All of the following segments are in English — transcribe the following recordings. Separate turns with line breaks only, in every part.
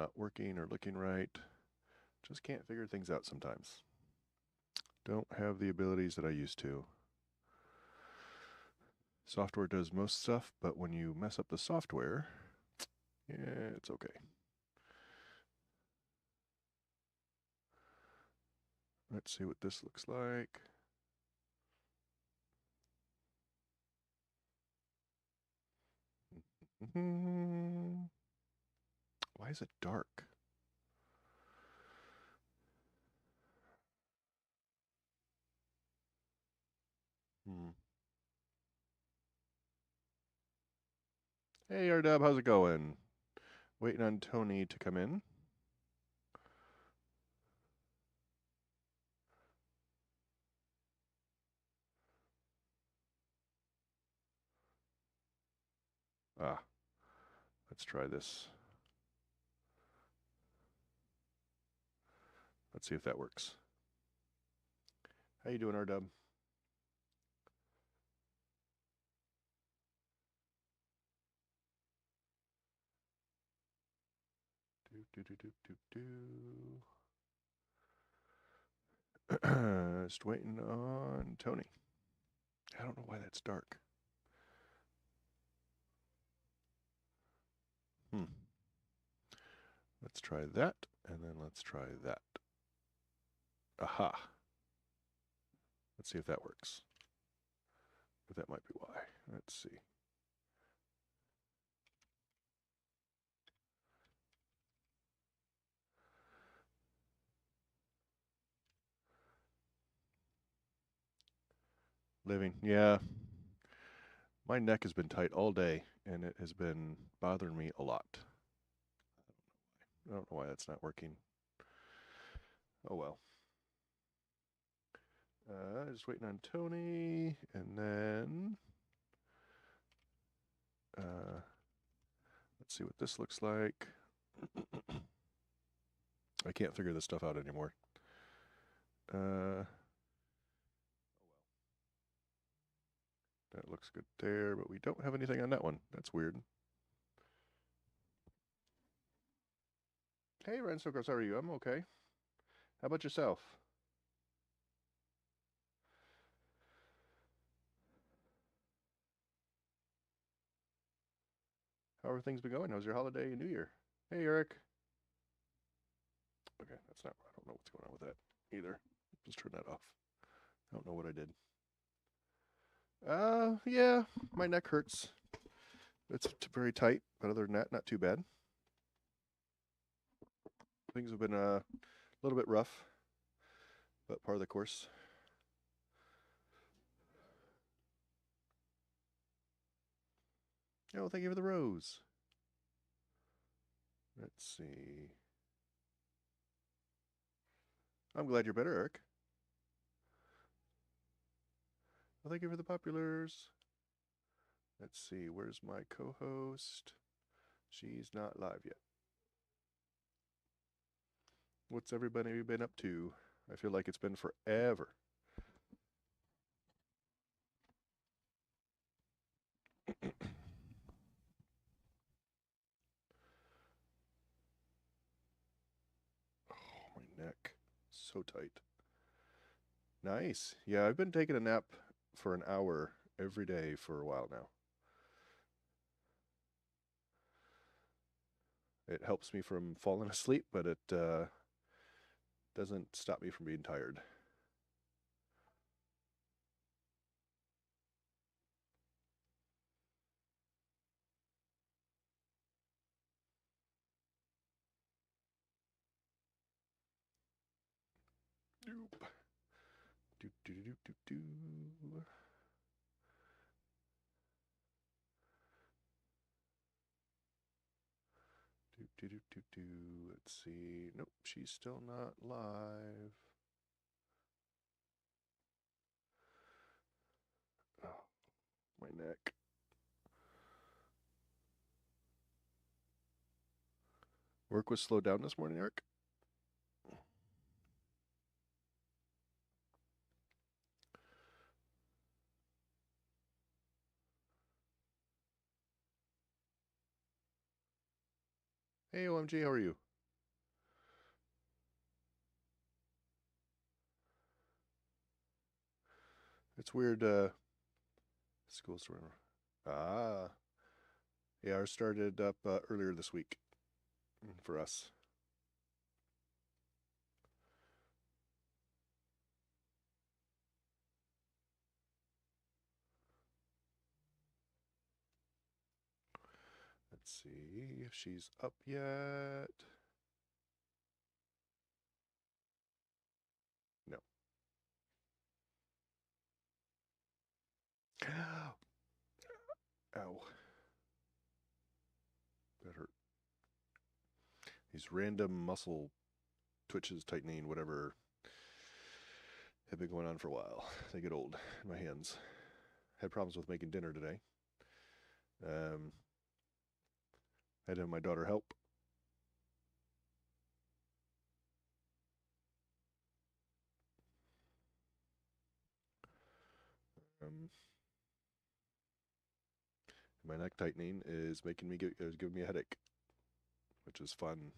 not working or looking right. Just can't figure things out sometimes. Don't have the abilities that I used to. Software does most stuff, but when you mess up the software, yeah, it's okay. Let's see what this looks like. Why is it dark? Hmm. Hey, R-Dub, how's it going? Waiting on Tony to come in. Ah, let's try this. Let's see if that works. How you doing, R-Dub? Just waiting on Tony. I don't know why that's dark. Hmm. Let's try that, and then let's try that. Aha. Let's see if that works. But that might be why. Let's see. Living. Yeah. My neck has been tight all day, and it has been bothering me a lot. I don't know why that's not working. Oh well. Just waiting on Tony, and then let's see what this looks like. I can't figure this stuff out anymore. That looks good there, but we don't have anything on that one. That's weird. Hey, Renstokers, how are you? I'm okay. How about yourself? How are things been going? How's your holiday and New Year? Hey, Eric. Okay, that's not. I don't know what's going on with that either. Just turn that off. I don't know what I did. Yeah, my neck hurts. It's very tight, but other than that, not too bad. Things have been a little bit rough, but part of the course. Oh, thank you for the rose. Let's see. I'm glad you're better, Eric. Well, thank you for the populars. Let's see. Where's my co-host? She's not live yet. What's everybody been up to? I feel like it's been forever. Oh, my neck. So tight. Nice. Yeah, I've been taking a nap for an hour every day for a while now. It helps me from falling asleep, but it doesn't stop me from being tired. Doop. Do do do do do do. Do do do do do. Let's see. Nope, she's still not live. Oh, my neck. Work was slowed down this morning, Eric. Hey, OMG, how are you? It's weird. School store. Ah, yeah, ours started up earlier this week for us. Let's see if she's up yet. No. Ow. That hurt. These random muscle twitches, tightening, whatever, have been going on for a while. They get old in my hands. Had problems with making dinner today. Had to have my daughter help. Um, my neck tightening is giving me a headache, which is fun.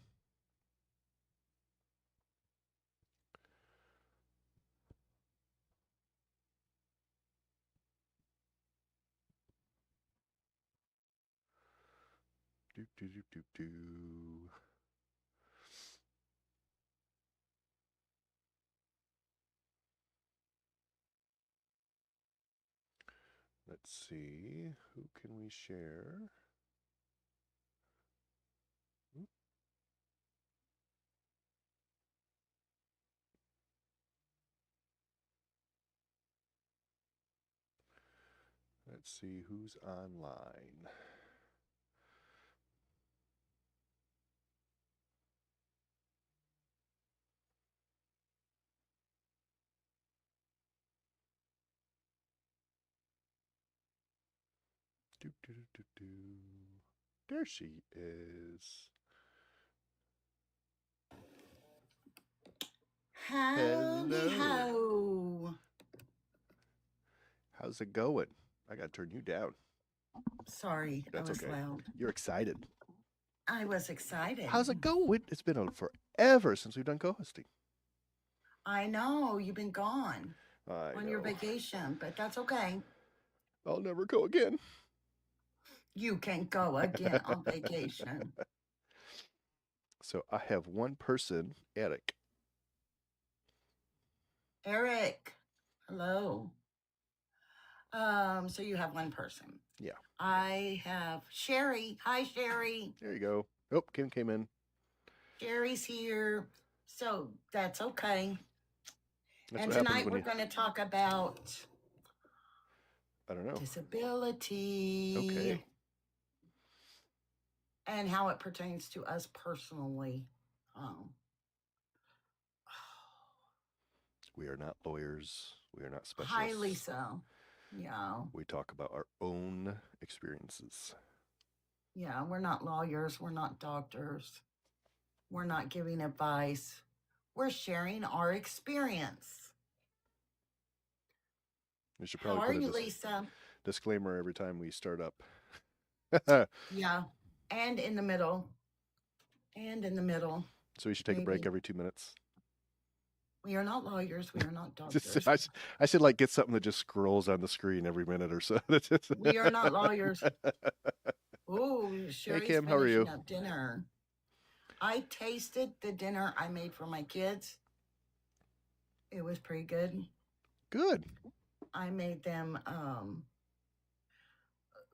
Do do do do do. Let's see, who can we share? Let's see who's online. Do, do, do, do, do. There she is.
Howdy ho.
How's it going? I gotta turn you down.
Sorry,
That's
I was
okay.
loud.
You're excited.
I was excited.
How's it going? It's been forever since we've done co-hosting.
I know you've been gone
I
on
know.
your vacation, but that's okay.
I'll never go again.
You can go again on vacation.
So I have one person, Eric.
Eric, hello. So you have one person.
Yeah.
I have Sherry. Hi, Sherry.
There you go. Oh, Kim came in.
Sherry's here. So that's okay.
That's
And
what happens
tonight
when
we're
you.
going to talk about
I don't know.
disability.
Okay.
And how it pertains to us personally.
We are not lawyers. We are not specialists.
Highly so. Yeah.
We talk about our own experiences.
Yeah, we're not lawyers. We're not doctors. We're not giving advice. We're sharing our experience.
We should
How
probably
are
put
you,
a
Lisa?
disclaimer every time we start up.
Yeah. And in the middle. And in the middle.
So we should take a break
Maybe.
every 2 minutes.
We are not lawyers. We are not doctors.
I should like get something that just scrolls on the screen every minute or so.
We are not lawyers. Oh, Sherry's
hey Kim, how are you?
finishing up dinner. I tasted the dinner I made for my kids. It was pretty good.
Good.
I made them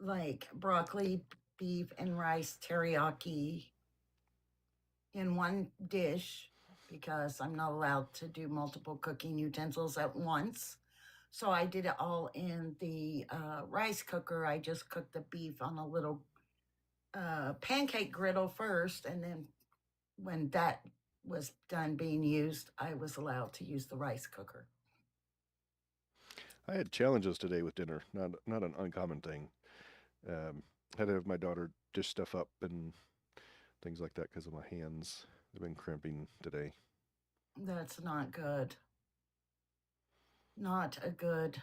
like broccoli, beef, and rice teriyaki in one dish because I'm not allowed to do multiple cooking utensils at once. So I did it all in the rice cooker. I just cooked the beef on a little pancake griddle first, and then when that was done being used, I was allowed to use the rice cooker.
I had challenges today with dinner. Not an uncommon thing. Had to have my daughter dish stuff up and things like that because of my hands. They've been cramping today.
That's not good. Not a good.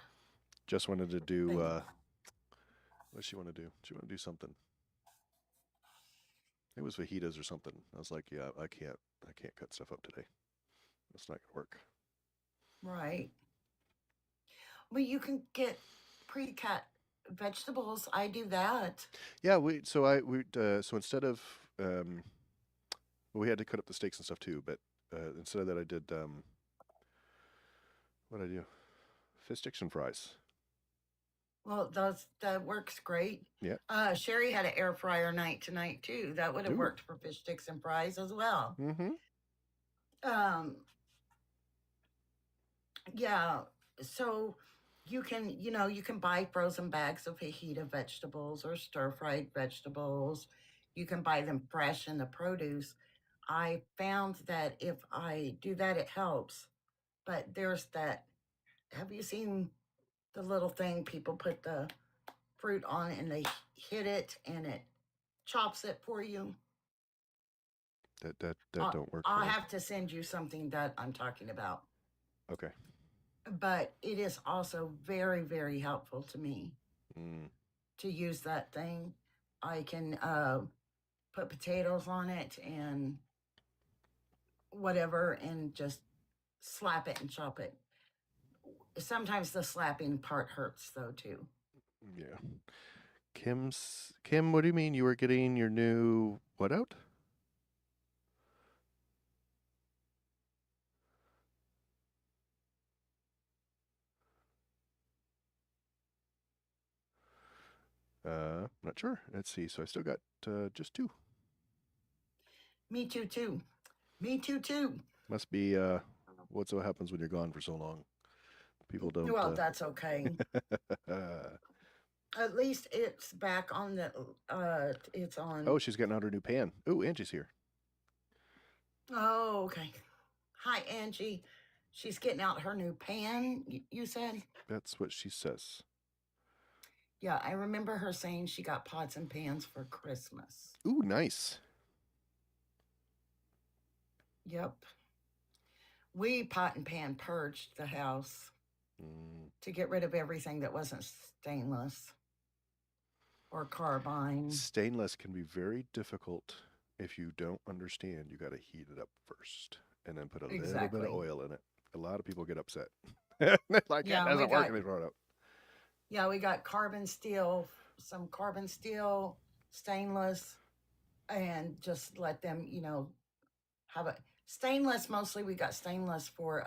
Just wanted to do.
thing.
What does she want to do? She want to do something. It was fajitas or something. I was like, yeah, I can't cut stuff up today. It's not gonna work.
Right. Well, you can get pre-cut vegetables. I do that.
Yeah, so instead of um, well, we had to cut up the steaks and stuff too, but instead of that, I did what did I do? Fish sticks and fries.
Well, that works great.
Yeah.
Sherry had an air fryer night tonight too. That would have
Ooh.
worked for fish sticks and fries as well.
Mm-hmm.
Um, yeah. So you can buy frozen bags of fajita vegetables or stir fried vegetables. You can buy them fresh in the produce. I found that if I do that, it helps. But there's that. Have you seen the little thing people put the fruit on and they hit it and it chops it for you?
That don't work for
I'll
me.
have to send you something that I'm talking about.
Okay.
But it is also very, very helpful to me
Mm.
to use that thing. I can put potatoes on it and whatever and just slap it and chop it. Sometimes the slapping part hurts though, too.
Yeah. Kim, what do you mean you were getting your new what out? Not sure. Let's see. So I still got just two.
Me too, too. Me too, too.
Must be what happens when you're gone for so long. People don't.
Well, that's okay. At least it's back on the. It's
Oh,
on.
she's getting out her new pan. Oh, Angie's here.
Oh, okay. Hi, Angie. She's getting out her new pan. You said.
That's what she says.
Yeah, I remember her saying she got pots and pans for Christmas.
Ooh, nice.
Yep. We pot and pan purged the house
Mm.
to get rid of everything that wasn't stainless or carbine.
Stainless can be very difficult if you don't understand. You got to heat it up first and then put a little bit of
Exactly.
oil in it. A lot of people get upset. Like, that
Yeah, we
doesn't work,
got
and they throw it out.
yeah, we got carbon steel, some carbon steel, stainless, and just let them, have a stainless. Mostly, we got stainless for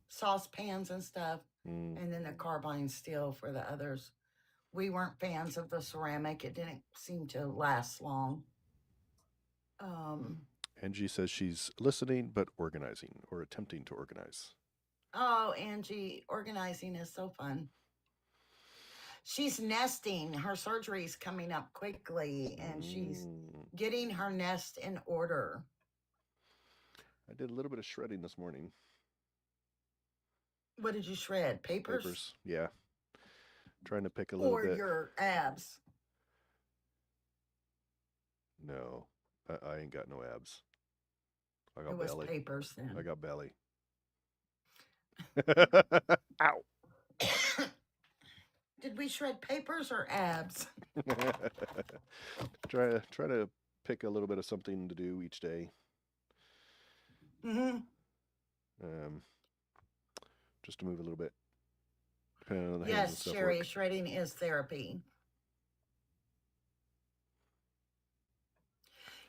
saucepans and stuff,
Mm.
and then the carbine steel for the others. We weren't fans of the ceramic; it didn't seem to last long. Um,
Angie says she's listening but organizing or attempting to organize.
oh, Angie, organizing is so fun. She's nesting. Her surgery's coming up quickly, and she's
Mm.
getting her nest in order.
I did a little bit of shredding this morning.
What did you shred? Papers
Papers, yeah. Trying to pick a little
or
bit.
your abs?
No, I ain't got no abs. I
It
got
was
belly.
papers
I
then.
got belly. Ow.
Did we shred papers or abs?
Try to pick a little bit of something to do each day.
Mm-hmm.
Um, just to move a little bit, depending on the hands and
Yes,
stuff
Sherry,
work.
shredding is therapy.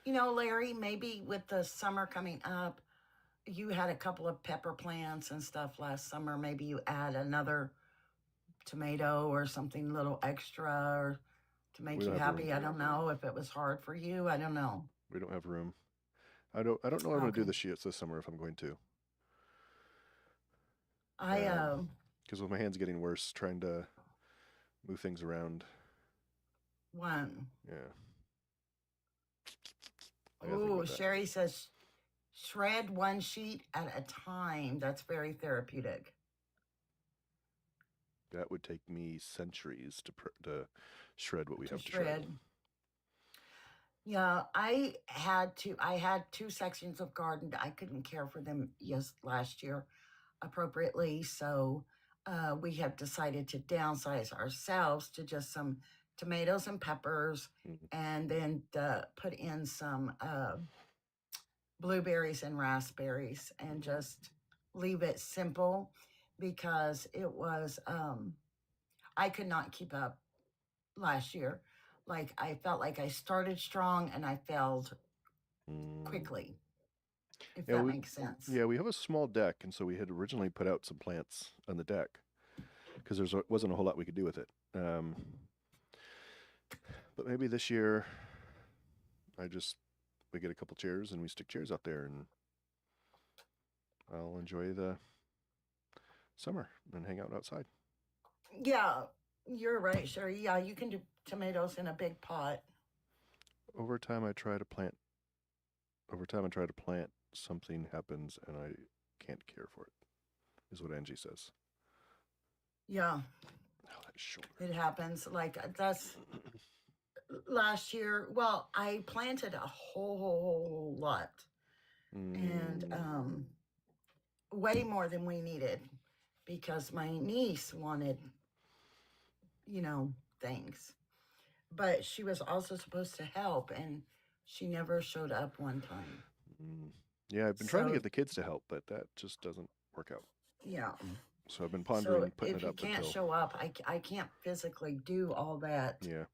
Larry, maybe with the summer coming up, you had a couple of pepper plants and stuff last summer. Maybe you add another tomato or something little extra or to
We
make
don't
you
have room.
happy. I don't know if it was hard for you. I don't know.
We don't have room. I don't know what I'm gonna do
Okay.
this summer if I'm going to.
I
Because with my hands getting worse, trying to move things around.
one.
Yeah, I gotta think
Oh,
about that.
Sherry says shred one sheet at a time. That's very therapeutic.
That would take me centuries to shred what we
To
have to shred.
shred. Yeah, I had two sections of garden. I couldn't care for them last year appropriately, so we have decided to downsize ourselves to just some tomatoes and peppers,
Mm.
and then put in some blueberries and raspberries, and just leave it simple. because it was, I could not keep up last year. Like I felt like I started strong and I failed
Mm.
quickly, if
Yeah,
that makes sense.
we have a small deck, and so we had originally put out some plants on the deck because wasn't a whole lot we could do with it. But maybe this year, I just we get a couple chairs and we stick chairs out there, and I'll enjoy the summer and hang out outside.
Yeah, you're right, Sherry. Yeah, you can do tomatoes in a big pot.
Over time, I try to plant. Over time, I try to plant. Something happens, and I can't care for it. Is what Angie says.
Yeah,
Oh, that shoulder.
it happens. Like that's last year. Well, I planted a whole lot and
Mm.
way more than we needed because my niece wanted, you know, things. But she was also supposed to help and she never showed up one time.
Mm. Yeah, I've been trying to
So,
get the kids to help, but that just doesn't work out.
yeah.
So I've been
So
pondering putting
if
it
you
up
can't
until.
show up, I can't physically do all that
Yeah.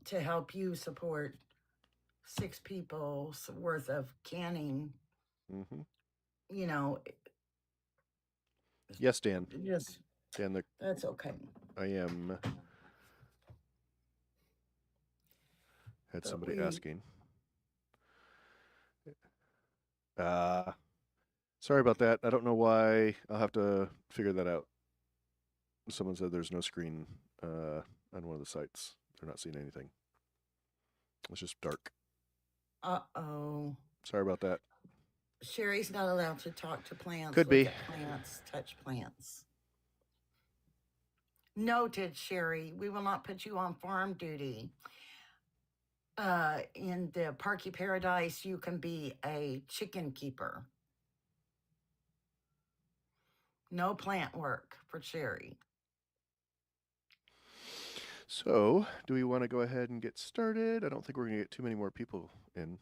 to help you support 6 people's worth of canning,
Mm-hmm.
you know,
Yes, Dan.
just
Dan,
that's okay.
I am. Had
But
somebody
we,
asking. Uh, Sorry about that. I don't know why. I'll have to figure that out. Someone said there's no screen on one of the sites. They're not seeing anything. It's just dark.
oh.
Sorry about that.
Sherry's not allowed to talk to plants,
Could
look
be.
at plants, touch plants. Noted, Sherry. We will not put you on farm duty. In the Parky Paradise, you can be a chicken keeper. No plant work for Sherry.
So, do we want to go ahead and get started? I don't think we're going to get too many more people in.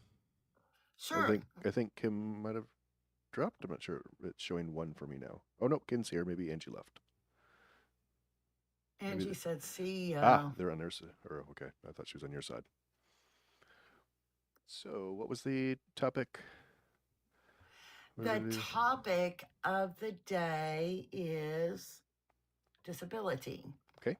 Sure.
I think Kim might have dropped. I'm not sure. It's showing one for me now. Oh no, Kim's here. Maybe Angie left. Maybe
Angie said, see,
they're on their side. Or okay, I thought she was on your side. So, what was the topic?
the topic of the day is disability.
Okay.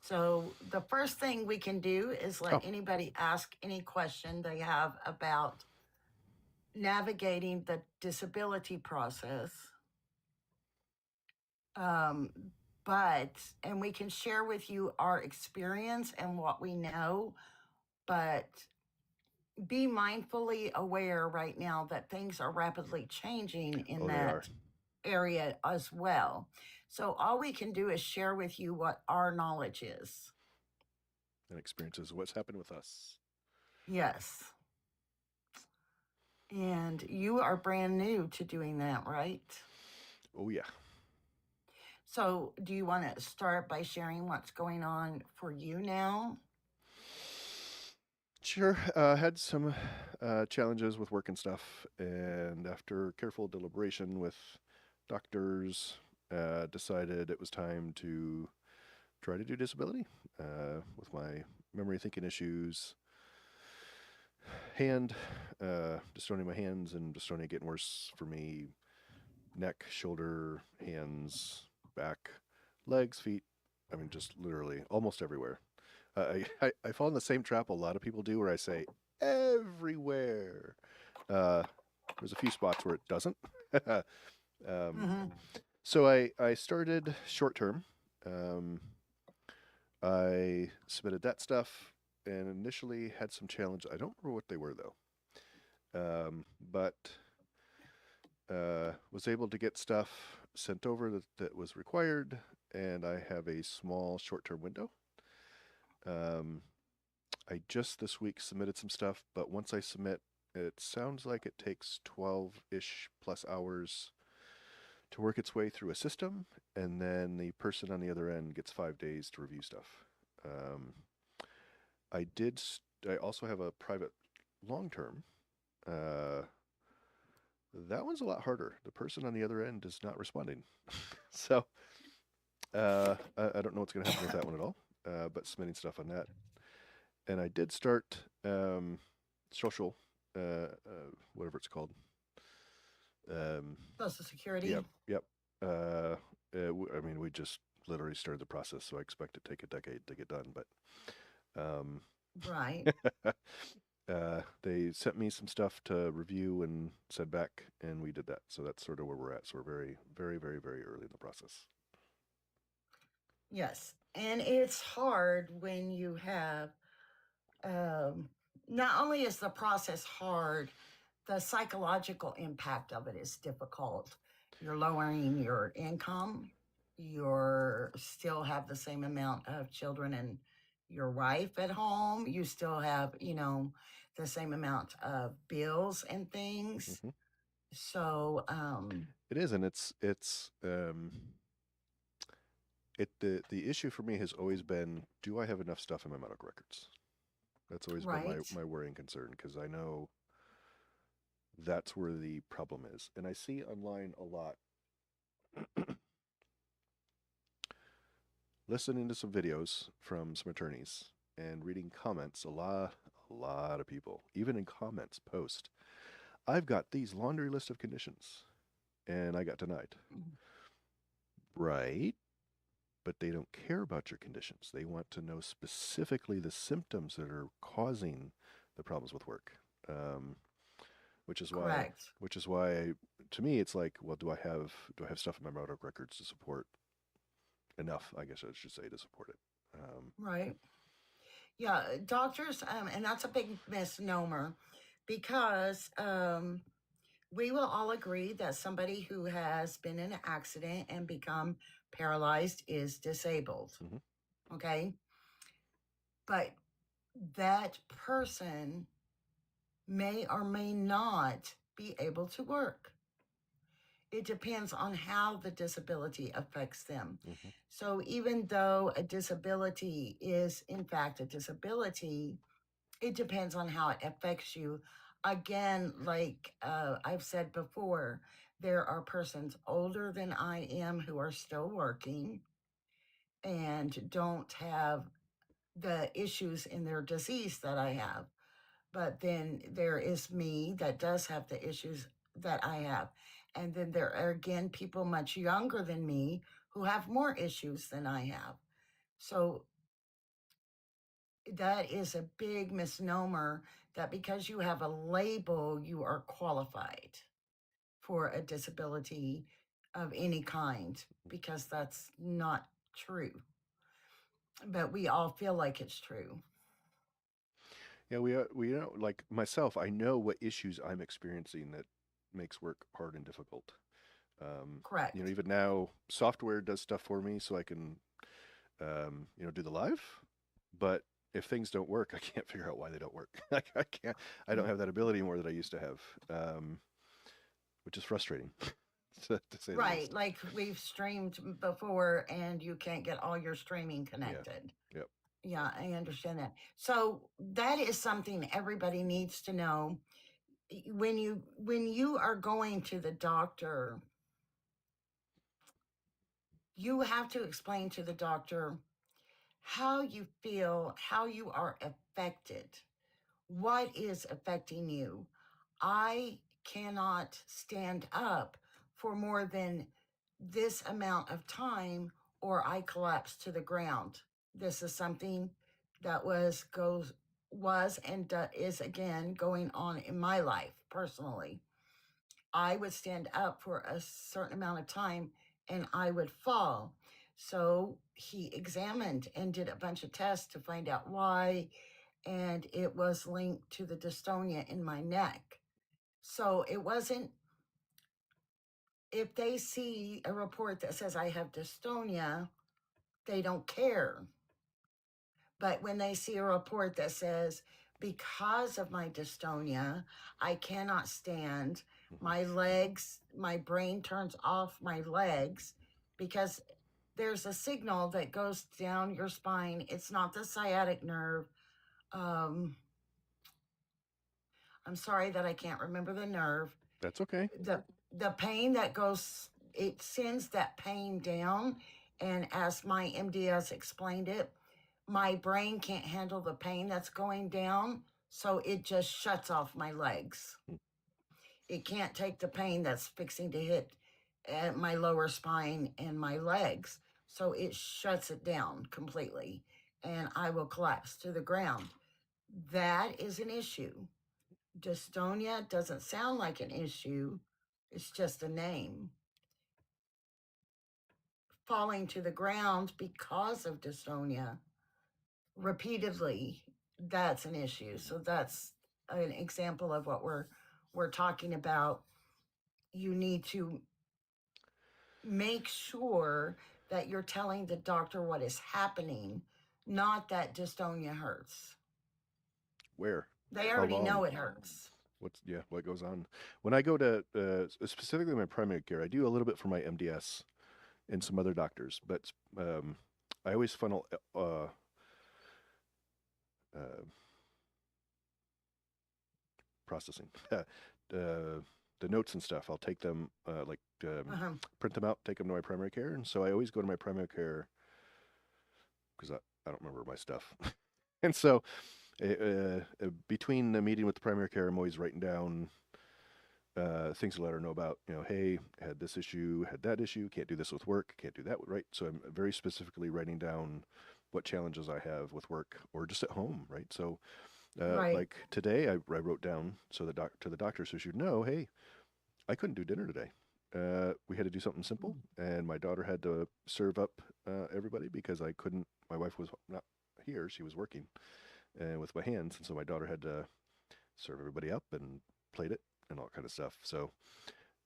So the first thing we can do is let
Oh.
anybody ask any question they have about navigating the disability process. Um, and we can share with you our experience and what we know, but be mindfully aware right now that things are rapidly changing in
Oh, they are.
that area as well. So all we can do is share with you what our knowledge is.
And experiences what's happened with us.
Yes. And you are brand new to doing that, right?
Oh yeah.
So, do you want to start by sharing what's going on for you now?
Sure. Had some challenges with work and stuff, and after careful deliberation with doctors, decided it was time to try to do disability with my memory thinking issues, hand dystonia my hands and dystonia getting worse for me, neck, shoulder, hands, back, legs, feet. I mean, just literally almost everywhere. I fall in the same trap a lot of people do where I say everywhere. There's a few spots where it doesn't.
Mm-hmm.
So I started short term. Um, I submitted that stuff and initially had some challenges. I don't remember what they were though. But was able to get stuff sent over that was required, and I have a small short-term window. Um, I just this week submitted some stuff, but once I submit, it sounds like it takes 12-ish plus hours to work its way through a system, and then the person on the other end gets 5 days to review stuff. Um, I did. I also have a private long-term uh, That one's a lot harder. The person on the other end is not responding. So I don't know what's going to happen with that one at all, but submitting stuff on that. And I did start social, whatever it's called. Um,
Social Security.
yep, yep. I mean, we just literally started the process, so I expect it to take a decade to get done. But um,
Right.
they sent me some stuff to review and send back, and we did that. So that's sort of where we're at. So we're very, very, very, very early in the process.
Yes. And it's hard when you have, um, not only is the process hard, the psychological impact of it is difficult. You're lowering your income. You're still have the same amount of children and your wife at home. You still have, the same amount of bills and things.
Hmm.
So,
It is, and it the issue for me has always been: do I have enough stuff in my medical records? That's always been my
right,
my worrying concern because I know that's where the problem is, and I see online a lot. Listening to some videos from some attorneys and reading comments, a lot of people, even in comments, post, I've got these laundry list of conditions and I got denied. Right, but they don't care about your conditions. They want to know specifically the symptoms that are causing the problems with work. Um, which is why,
correct,
to me, it's like, well, do I have stuff in my medical records to support enough? I guess I should say to support it.
right. Yeah, doctors, and that's a big misnomer because we will all agree that somebody who has been in an accident and become paralyzed is disabled.
Mm-hmm.
Okay. But that person may or may not be able to work. It depends on how the disability affects them.
Mm-hmm.
So, even though a disability is, in fact, a disability, it depends on how it affects you. Again, like I've said before, there are persons older than I am who are still working and don't have the issues in their disease that I have. But then there is me that does have the issues that I have. And then there are again people much younger than me who have more issues than I have. So that is a big misnomer that because you have a label, you are qualified for a disability of any kind, because that's not true. But we all feel like it's true.
Yeah, we like myself. I know what issues I'm experiencing that makes work hard and difficult.
Correct.
Even now, software does stuff for me so I can, do the live. But if things don't work, I can't figure out why they don't work. Like I can't. I don't have that ability more that I used to have, which is frustrating, to say the
Right.
least.
Like we've streamed before and you can't get all your streaming
Yeah.
connected.
Yep.
Yeah, I understand that. So that is something everybody needs to know. When you are going to the doctor, you have to explain to the doctor how you feel, how you are affected, what is affecting you. I cannot stand up for more than this amount of time or I collapse to the ground. This is something that was and is again going on in my life personally. I would stand up for a certain amount of time and I would fall. So he examined and did a bunch of tests to find out why, and it was linked to the dystonia in my neck. So it wasn't, if they see a report that says I have dystonia, they don't care. But when they see a report that says, because of my dystonia, I cannot stand,
Hmm.
my legs, my brain turns off my legs because there's a signal that goes down your spine. It's not the sciatic nerve. Um, I'm sorry that I can't remember the nerve.
That's okay.
The the pain that goes, it sends that pain down, and as my MDS explained it, my brain can't handle the pain that's going down, so it just shuts off my legs. It can't take the pain that's fixing to hit at my lower spine and my legs. So it shuts it down completely and I will collapse to the ground. That is an issue. Dystonia doesn't sound like an issue, it's just a name. Falling to the ground because of dystonia repeatedly, that's an issue. So that's an example of what we're talking about. You need to make sure that you're telling the doctor what is happening, not that dystonia hurts.
Where?
They
How
already
long?
know it hurts.
What's yeah? What goes on? When I go to specifically my primary care, I do a little bit for my MDS and some other doctors, but um, I always funnel uh, processing the notes and stuff. I'll take them
Uh-huh.
print them out, take them to my primary care, and so I always go to my primary care because I don't remember my stuff, and so between the meeting with the primary care, I'm always writing down things to let her know about. You know, hey, had this issue, had that issue, can't do this with work, can't do that, right? So I'm very specifically writing down what challenges I have with work or just at home, right? So,
Right.
like today, I wrote down so to the doctor so she'd know, hey, I couldn't do dinner today. We had to do something simple, and my daughter had to serve up everybody because I couldn't. My wife was not here; she was working, and with my hands, and so my daughter had to serve everybody up and plate it and all kind of stuff. So,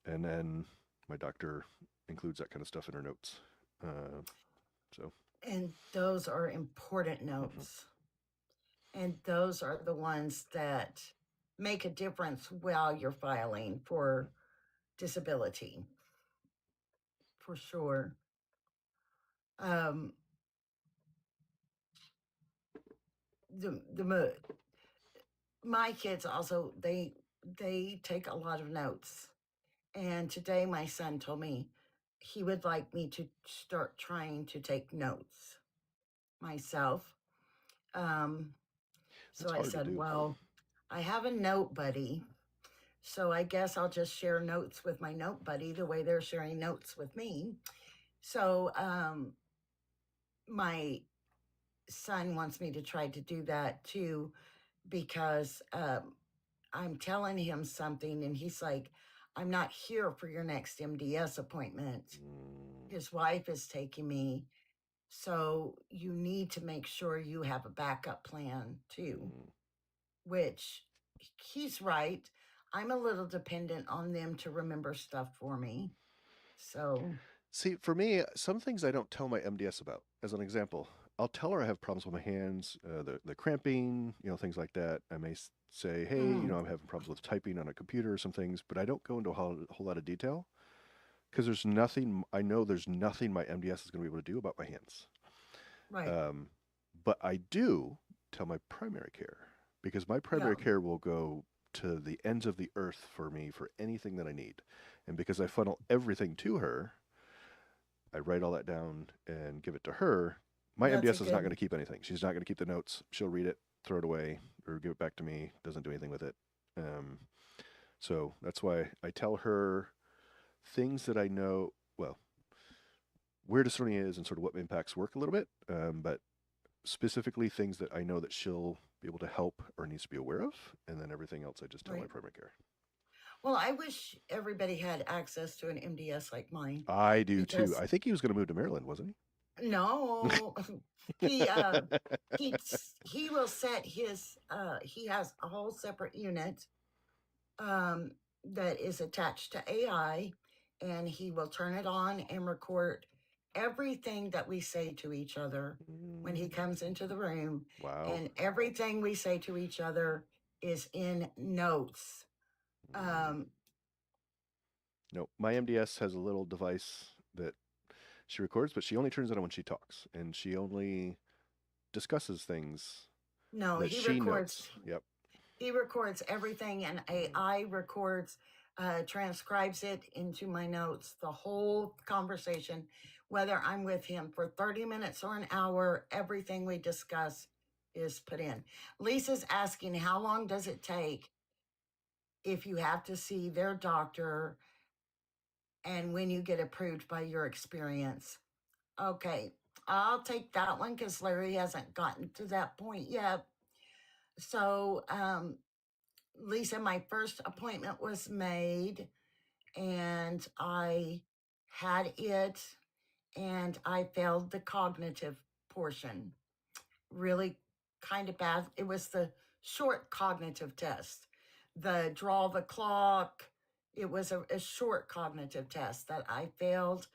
and then my doctor includes that kind of stuff in her notes. Uh, so,
And those are important
mhm.
notes. And those are the ones that make a difference while you're filing for disability, for sure. Um, the my kids also they take a lot of notes. And today my son told me he would like me to start trying to take notes myself. Um, so
That's
I
hard to
said,
do.
well, I have a note buddy. So I guess I'll just share notes with my note buddy the way they're sharing notes with me. So my son wants me to try to do that too because I'm telling him something and he's like, I'm not here for your next MDS appointment.
Mm,
His wife is taking me. So you need to make sure you have a backup plan too,
mm.
which he's right. I'm a little dependent on them to remember stuff for me. So,
See, for me, some things I don't tell my MDS about. As an example, I'll tell her I have problems with my hands, the cramping, you know, things like that. I may say, hey, you
mm,
know, I'm having problems with typing on a computer or some things, but I don't go into whole lot of detail because there's nothing. I know there's nothing my MDS is going to be able to do about my hands.
right.
Um, but I do tell my primary care because my
Yeah,
primary care will go to the ends of the earth for me for anything that I need. And because I funnel everything to her, I write all that down and give it to her. My
that's a
MDS is not going
good,
to keep anything. She's not going to keep the notes. She'll read it, throw it away, or give it back to me. Doesn't do anything with it. Um, so that's why I tell her things that I know. Well, where dystonia is and sort of what impacts work a little bit, but specifically things that I know that she'll be able to help or needs to be aware of, and then everything else I just tell my
right.
primary care.
Well, I wish everybody had access to an MDS like mine
I do too.
because
I think he was going to move to Maryland, wasn't he?
no, he he will set his he has a whole separate unit um that is attached to AI and he will turn it on and record everything that we say to each other when he
Mm,
comes into the room
wow.
and everything we say to each other is in notes.
Mm.
Um
No, my MDS has a little device that she records, but she only turns it on when she talks, and she only discusses things
no,
that she notes. Yep.
he records everything and
Mm,
AI records transcribes it into my notes, the whole conversation, whether I'm with him for 30 minutes or an hour, everything we discuss is put in. Lisa's asking, how long does it take if you have to see their doctor and when you get approved by your experience? Okay, I'll take that one because Larry hasn't gotten to that point yet. So, Lisa, my first appointment was made and I had it and I failed the cognitive portion. Really kind of bad. It was the short cognitive test. The draw the clock, it was a short cognitive test that I failed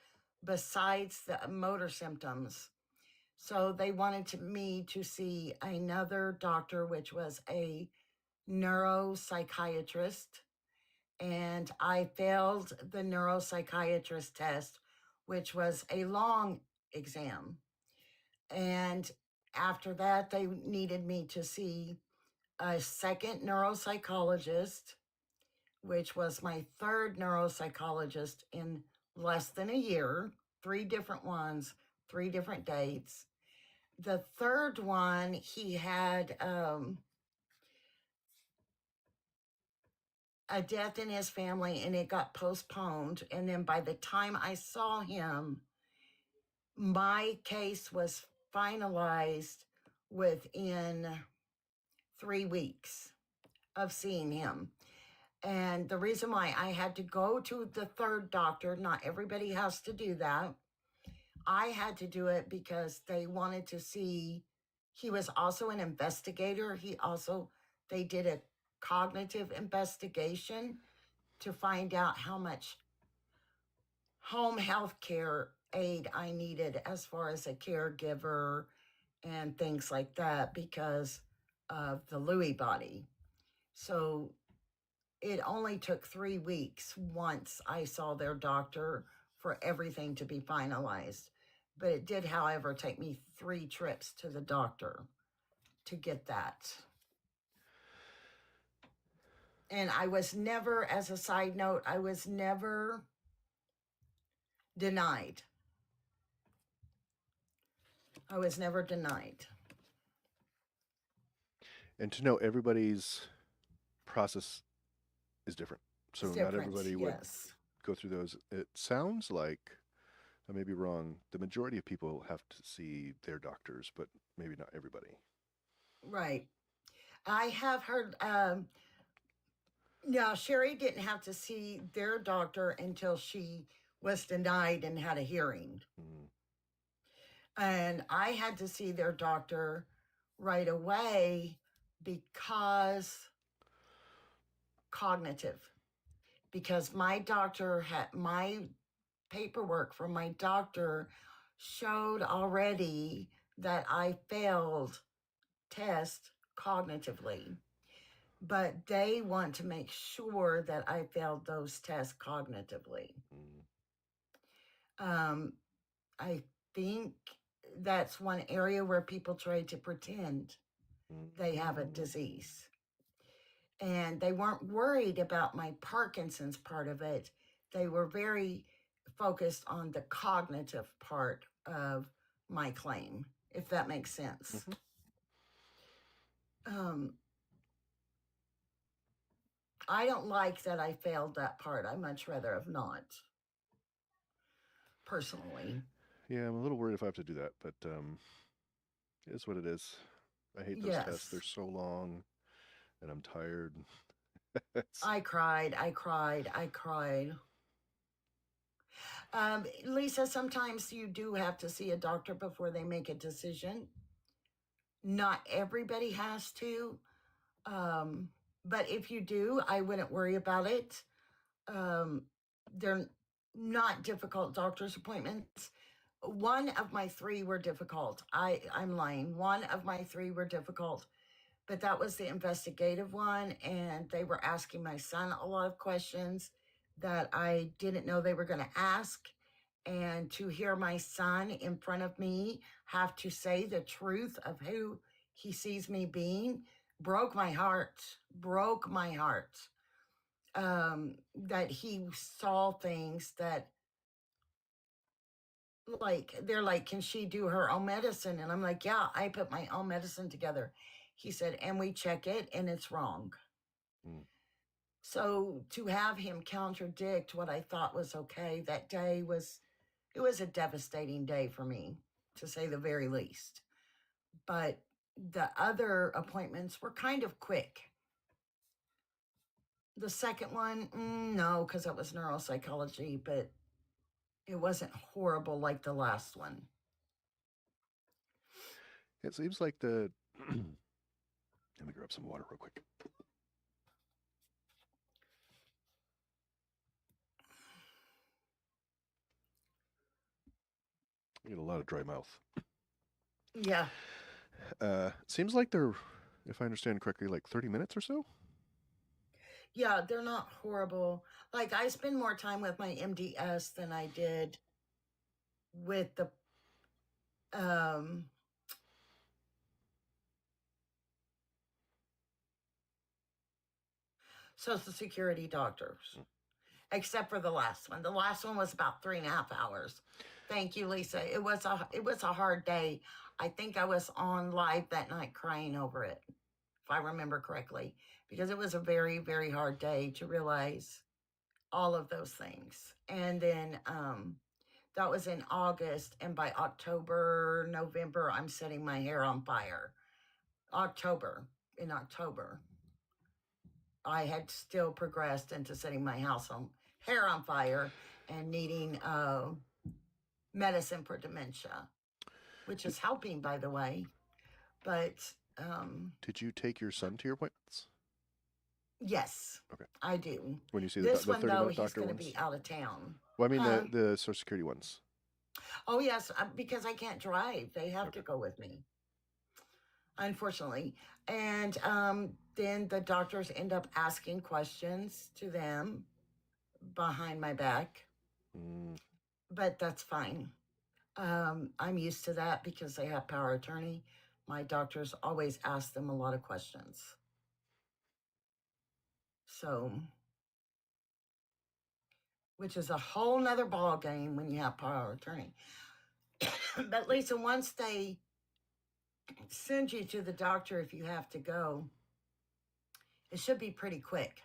besides the motor symptoms. So they wanted me to see another doctor, which was a neuropsychiatrist, and I failed the neuropsychiatrist test, which was a long exam. And after that, they needed me to see a second neuropsychologist, which was my third neuropsychologist in less than a year, 3 different ones, 3 different dates. The third one, he had a death in his family and it got postponed. And then by the time I saw him, my case was finalized within 3 weeks of seeing him. And the reason why I had to go to the third doctor, not everybody has to do that. I had to do it because they wanted to see, he was also an investigator. They did a cognitive investigation to find out how much home health care aid I needed as far as a caregiver and things like that because of the Lewy body. So it only took 3 weeks once I saw their doctor for everything to be finalized. But it did, however, take me 3 trips to the doctor to get that. And I was never, as a side note, I was never denied. I was never denied.
And to know everybody's process is different. So
It's
not
different,
everybody would
yes.
go through those. It sounds like, I may be wrong, the majority of people have to see their doctors, but maybe not everybody.
Right. I have heard, now Sherry didn't have to see their doctor until she was denied and had a hearing.
Mm.
And I had to see their doctor right away because cognitive. Because my doctor had my paperwork from my doctor showed already that I failed test cognitively. But they want to make sure that I failed those tests cognitively. I think that's one area where people try to pretend they have a disease. And they weren't worried about my Parkinson's part of it. They were very focused on the cognitive part of my claim, if that makes sense. I don't like that I failed that part. I much rather have not, personally.
Yeah, I'm a little worried if I have to do that, but it is what it is. I hate those tests. They're so long, and I'm tired.
I cried. Lisa, sometimes you do have to see a doctor before they make a decision. Not everybody has to. But if you do, I wouldn't worry about it. They're not difficult doctor's appointments. One of my 3 were difficult. I'm lying. One of my 3 were difficult, but that was the investigative one. And they were asking my son a lot of questions that I didn't know they were going to ask. And to hear my son in front of me have to say the truth of who he sees me being broke my heart. that he saw things that, like, they're like, can she do her own medicine? And I'm like, yeah, I put my own medicine together. He said, and we check it and it's wrong.
Mm.
So to have him contradict what I thought was okay that day it was a devastating day for me, to say the very least. But the other appointments were kind of quick. The second one, no, because it was neuropsychology, but it wasn't horrible like the last one.
It seems like the. Let me grab some water real quick. I get a lot of dry mouth.
Yeah.
Seems like they're, if I understand correctly, like 30 minutes or so.
Yeah, they're not horrible. Like, I spend more time with my MDS than I did with the um Social Security doctors, except for the last one. The last one was about 3.5 hours. Thank you, Lisa. It was a hard day. I think I was on live that night crying over it, if I remember correctly, because it was a very, very hard day to realize all of those things. And then that was in August, and by October, November, I'm setting my hair on fire. In October, I had still progressed into setting my hair on fire and needing medicine for dementia, which
Did,
is helping, by the way. But
did you take your son to your appointments?
yes,
Okay.
I do.
When you see
This
the
one,
30
though,
minute
he's
doctor
going to
ones?
be out of town.
Well, I mean
Huh?
the Social Security ones.
Oh, yes, because I can't drive. They have to
Okay.
go with me, unfortunately. And then the doctors end up asking questions to them behind my back,
Mm.
but that's fine. I'm used to that because they have power of attorney. My doctors always ask them a lot of questions. So, which is a whole nother ball game when you have power of attorney. But Lisa, once they send you to the doctor, if you have to go, it should be pretty quick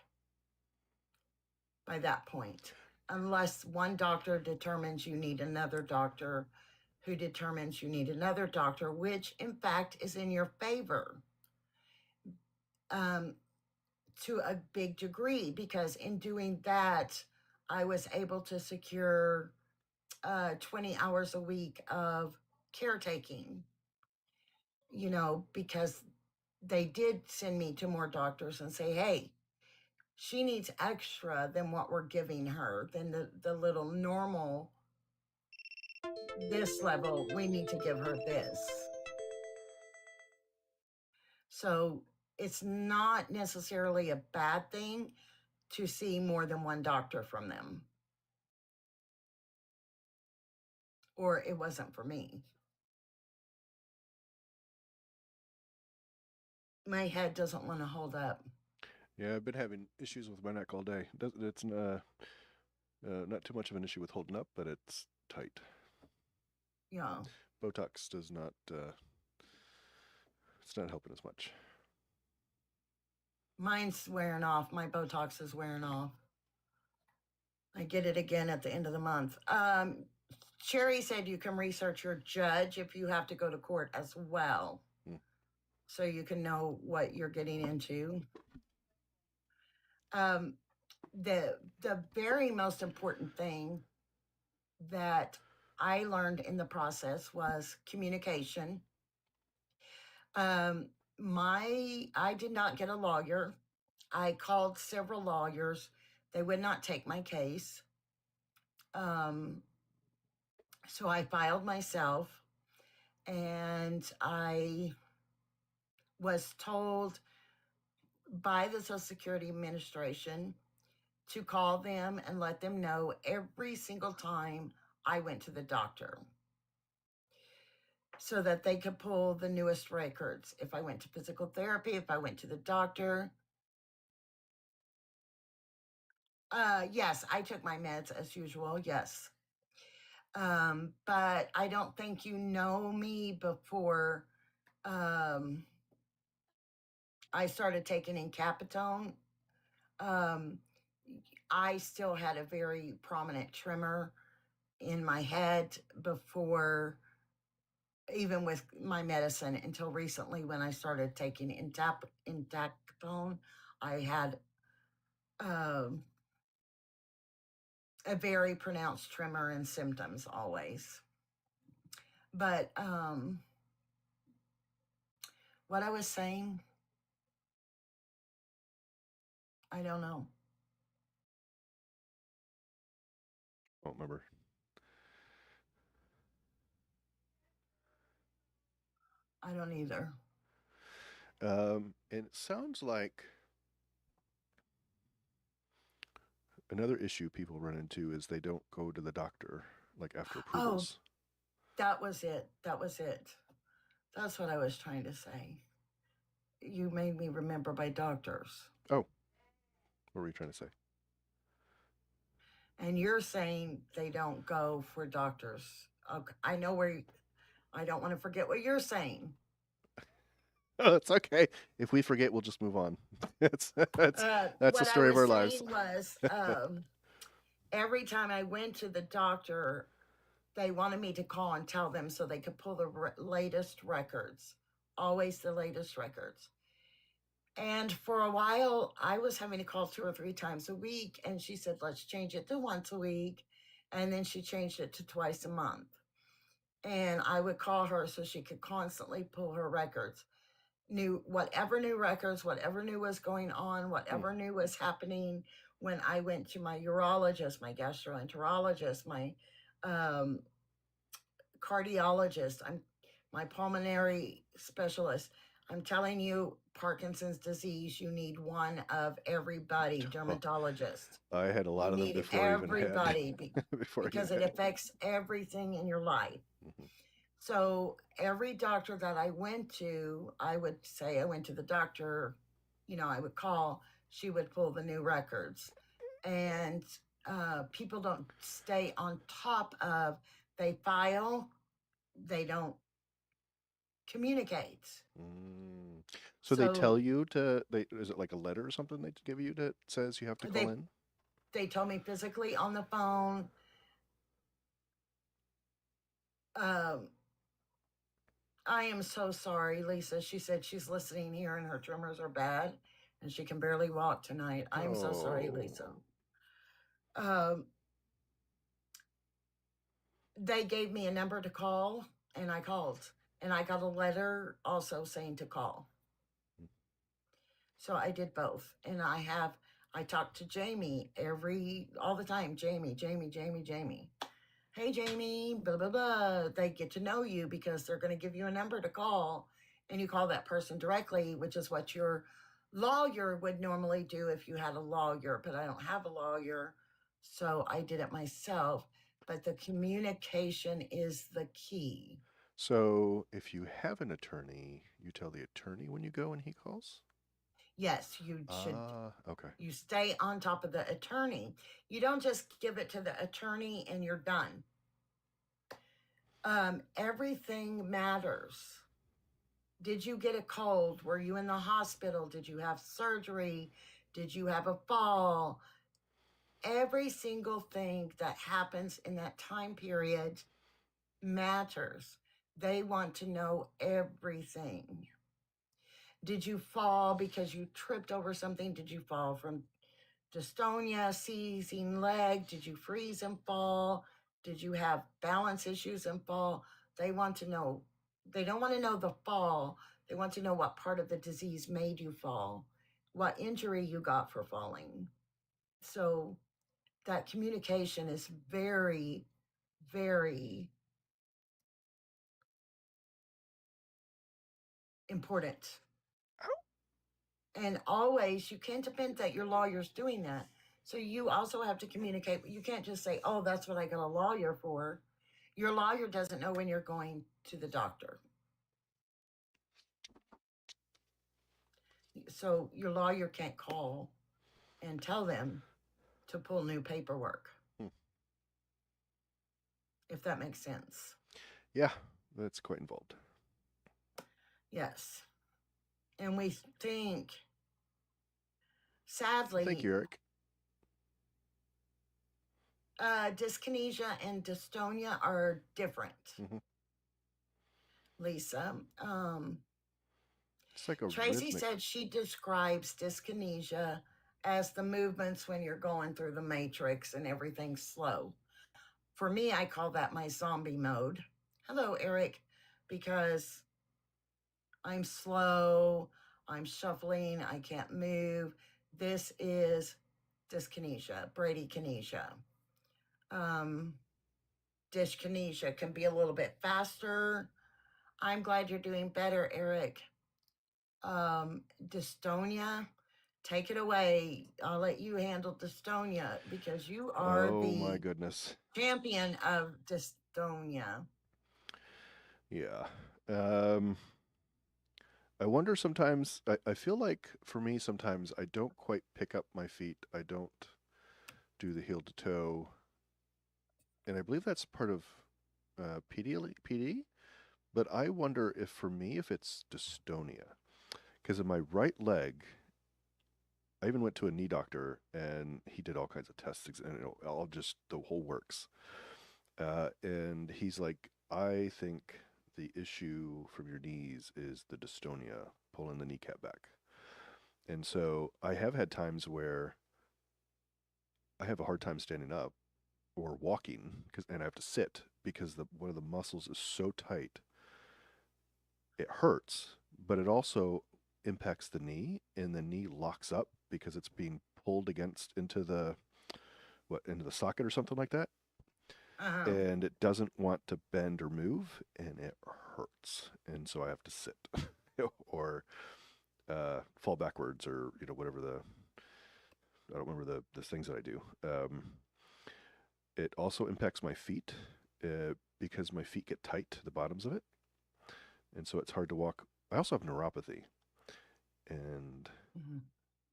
by that point, unless one doctor determines you need another doctor who determines you need another doctor, which in fact is in your favor. Um, to a big degree, because in doing that, I was able to secure 20 hours a week of caretaking, because they did send me to more doctors and say, hey, she needs extra than what we're giving her, than the little normal, this level, we need to give her this. So it's not necessarily a bad thing to see more than one doctor from them. Or it wasn't for me. My head doesn't want to hold up.
Yeah, I've been having issues with my neck all day. It's not too much of an issue with holding up, but it's tight.
Yeah.
Botox does not. It's not helping as much.
Mine's wearing off. My Botox is wearing off. I get it again at the end of the month. Sherry said you can research your judge if you have to go to court as well.
Hmm.
So you can know what you're getting into. The very most important thing that I learned in the process was communication. I did not get a lawyer. I called several lawyers. They would not take my case. So I filed myself, and I was told by the Social Security Administration to call them and let them know every single time I went to the doctor, so that they could pull the newest records. If I went to physical therapy, if I went to the doctor, Yes, I took my meds as usual. Yes. But I don't think you know me before um, I started taking Encapitone. Um, I still had a very prominent tremor in my head before, even with my medicine, until recently when I started taking Encapitone. I had um, a very pronounced tremor and symptoms always. But what I was saying, I don't know.
Don't remember.
I don't either.
And it sounds like another issue people run into is they don't go to the doctor like after
Oh,
approvals.
that was it. That was it. That's what I was trying to say. You made me remember my doctors.
Oh, what were you trying to say?
And you're saying they don't go for doctors. Okay, I know where I don't want to forget what you're saying.
Oh, it's okay. If we forget, we'll just move on. That's that's that's the
What I
story of
was
our lives.
saying was every time I went to the doctor, they wanted me to call and tell them so they could pull the latest records, always the latest records. And for a while, I was having to call 2 or 3 times a week. And she said, let's change it to once a week. And then she changed it to twice a month. And I would call her so she could constantly pull her records. Whatever new records, whatever new was going on,
Hmm.
whatever new was happening when I went to my urologist, my gastroenterologist, my um, cardiologist, I'm my pulmonary specialist. I'm telling you, Parkinson's disease, you need one of everybody,
Oh,
dermatologist.
I had a
You
lot of them
need
before I even had
everybody
before I even
because it
had one.
affects everything in your life.
Hmm.
So every doctor that I went to, I would say I went to the doctor, I would call, she would pull the new records. And people don't stay on top of, they file, they don't communicate.
Mm. So they tell
So
you to they is it like a letter or something they give you that says you have to call
they
in?
they told me physically on the phone, um, I am so sorry, Lisa. She said she's listening here and her tremors are bad and she can barely walk tonight. I'm so sorry,
Oh.
Lisa. Um, they gave me a number to call and I called. And I got a letter also saying to call. So I did both. And I talked to Jamie all the time. Jamie, Jamie, Jamie, Jamie. Hey, Jamie, blah, blah, blah. They get to know you because they're going to give you a number to call and you call that person directly, which is what your lawyer would normally do if you had a lawyer, but I don't have a lawyer. So I did it myself. But the communication is the key.
So if you have an attorney, you tell the attorney when you go and he calls?
Yes,
Ah, okay.
you stay on top of the attorney. You don't just give it to the attorney and you're done. Everything matters. Did you get a cold? Were you in the hospital? Did you have surgery? Did you have a fall? Every single thing that happens in that time period matters. They want to know everything. Did you fall because you tripped over something? Did you fall from dystonia, seizing leg? Did you freeze and fall? Did you have balance issues and fall? They want to know. They don't want to know the fall. They want to know what part of the disease made you fall, what injury you got for falling. So that communication is very, very important. And always, you can't depend that your lawyer's doing that. So you also have to communicate. You can't just say, oh, that's what I got a lawyer for. Your lawyer doesn't know when you're going to the doctor. So your lawyer can't call and tell them. to pull new paperwork,
Hmm.
if that makes sense.
Yeah, that's quite involved.
Yes. And we think,
Thank
sadly,
you, Eric.
dyskinesia and dystonia are different,
Mm-hmm.
Lisa.
It's like a
Tracy
rhythmic.
said she describes dyskinesia as the movements when you're going through the matrix and everything's slow. For me, I call that my zombie mode. Hello, Eric, because I'm slow, I'm shuffling, I can't move. This is dyskinesia, bradykinesia. Um, Dyskinesia can be a little bit faster. I'm glad you're doing better, Eric. Dystonia, take it away. I'll let you handle dystonia because you are
Oh my
the
goodness.
champion of dystonia.
Yeah. Um, I wonder sometimes, I feel like for me, sometimes I don't quite pick up my feet. I don't do the heel to toe. And I believe that's part of PD, but I wonder if for me, if it's dystonia. Because in my right leg, I even went to a knee doctor and he did all kinds of tests and all just the whole works. And he's like, I think the issue from your knees is the dystonia, pulling the kneecap back. And so I have had times where I have a hard time standing up or walking and I have to sit because one of the muscles is so tight. It hurts, but it also impacts the knee and the knee locks up because it's being pulled against into the socket or something like that.
Uh-huh.
And it doesn't want to bend or move and it hurts. And so I have to sit or fall backwards or whatever I don't remember the things that I do. It also impacts my feet because my feet get tight to the bottoms of it, and so it's hard to walk. I also have neuropathy, and
Mhm.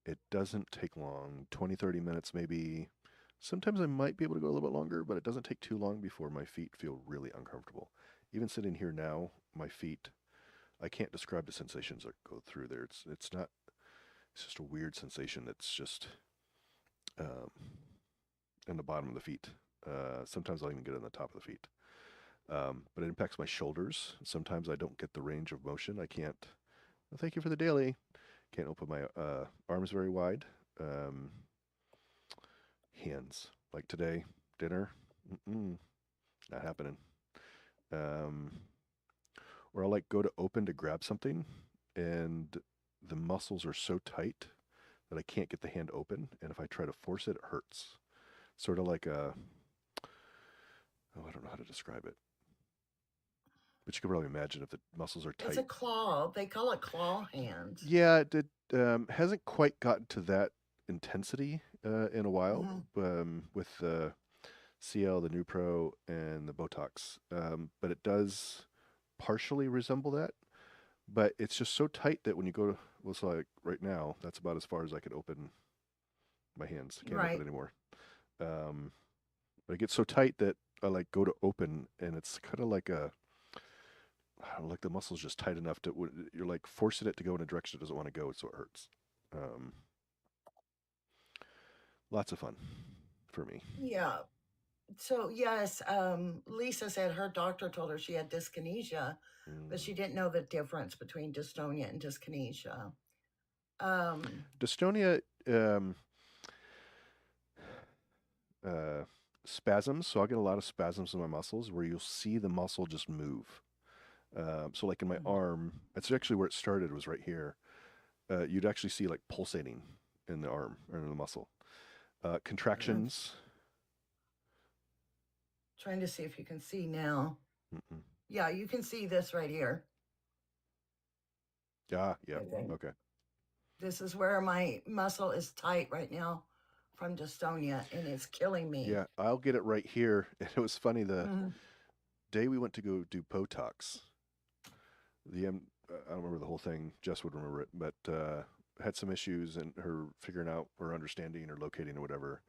it doesn't take long 20-30 minutes maybe. Sometimes I might be able to go a little bit longer, but it doesn't take too long before my feet feel really uncomfortable. Even sitting here now, my feet, I can't describe the sensations that go through there. It's not. It's just a weird sensation that's just um, in the bottom of the feet. Sometimes I'll even get it on the top of the feet. But it impacts my shoulders. Sometimes I don't get the range of motion. I can't. Well, thank you for the daily. Can't open my arms very wide. Um, Hands. Like today, dinner, not happening. Um, or I'll like go to open to grab something, and the muscles are so tight that I can't get the hand open. And if I try to force it, it hurts. Sort of like I don't know how to describe it, but you can probably imagine if the muscles are
It's
tight.
a claw. They call it claw hand.
Yeah, it hasn't quite gotten to that intensity in a while
Mm-hmm.
with the CL, the Nupro, and the Botox. But it does partially resemble that. But it's just so tight that when you go to, well, so like right now, that's about as far as I can open my hands. I can't open
Right.
anymore. Um, but it gets so tight that I like go to open, and it's kind of like I don't know, like the muscle's just tight enough to you're like forcing it to go in a direction it doesn't want to go, so it hurts. Um, Lots of fun for me.
Yeah. So yes, Lisa said her doctor told her she had dyskinesia, but
Mm.
she didn't know the difference between dystonia and dyskinesia. Um,
Dystonia, uh, spasms. So I'll get a lot of spasms in my muscles where you'll see the muscle just move. So like in my arm, that's actually where it started. Was right here. You'd actually see like pulsating in the arm or in the muscle.
I'm
Contractions.
trying to see if you can see now.
Mm-mm.
Yeah, you can see this right here.
Ah, yeah.
I think
Okay.
this is where my muscle is tight right now from dystonia, and it's killing me.
Yeah, I'll get it right here. And it was funny the
Mm-hmm.
day we went to go do Botox. I don't remember the whole thing. Jess would remember it, but had some issues and her figuring out or understanding or locating or whatever.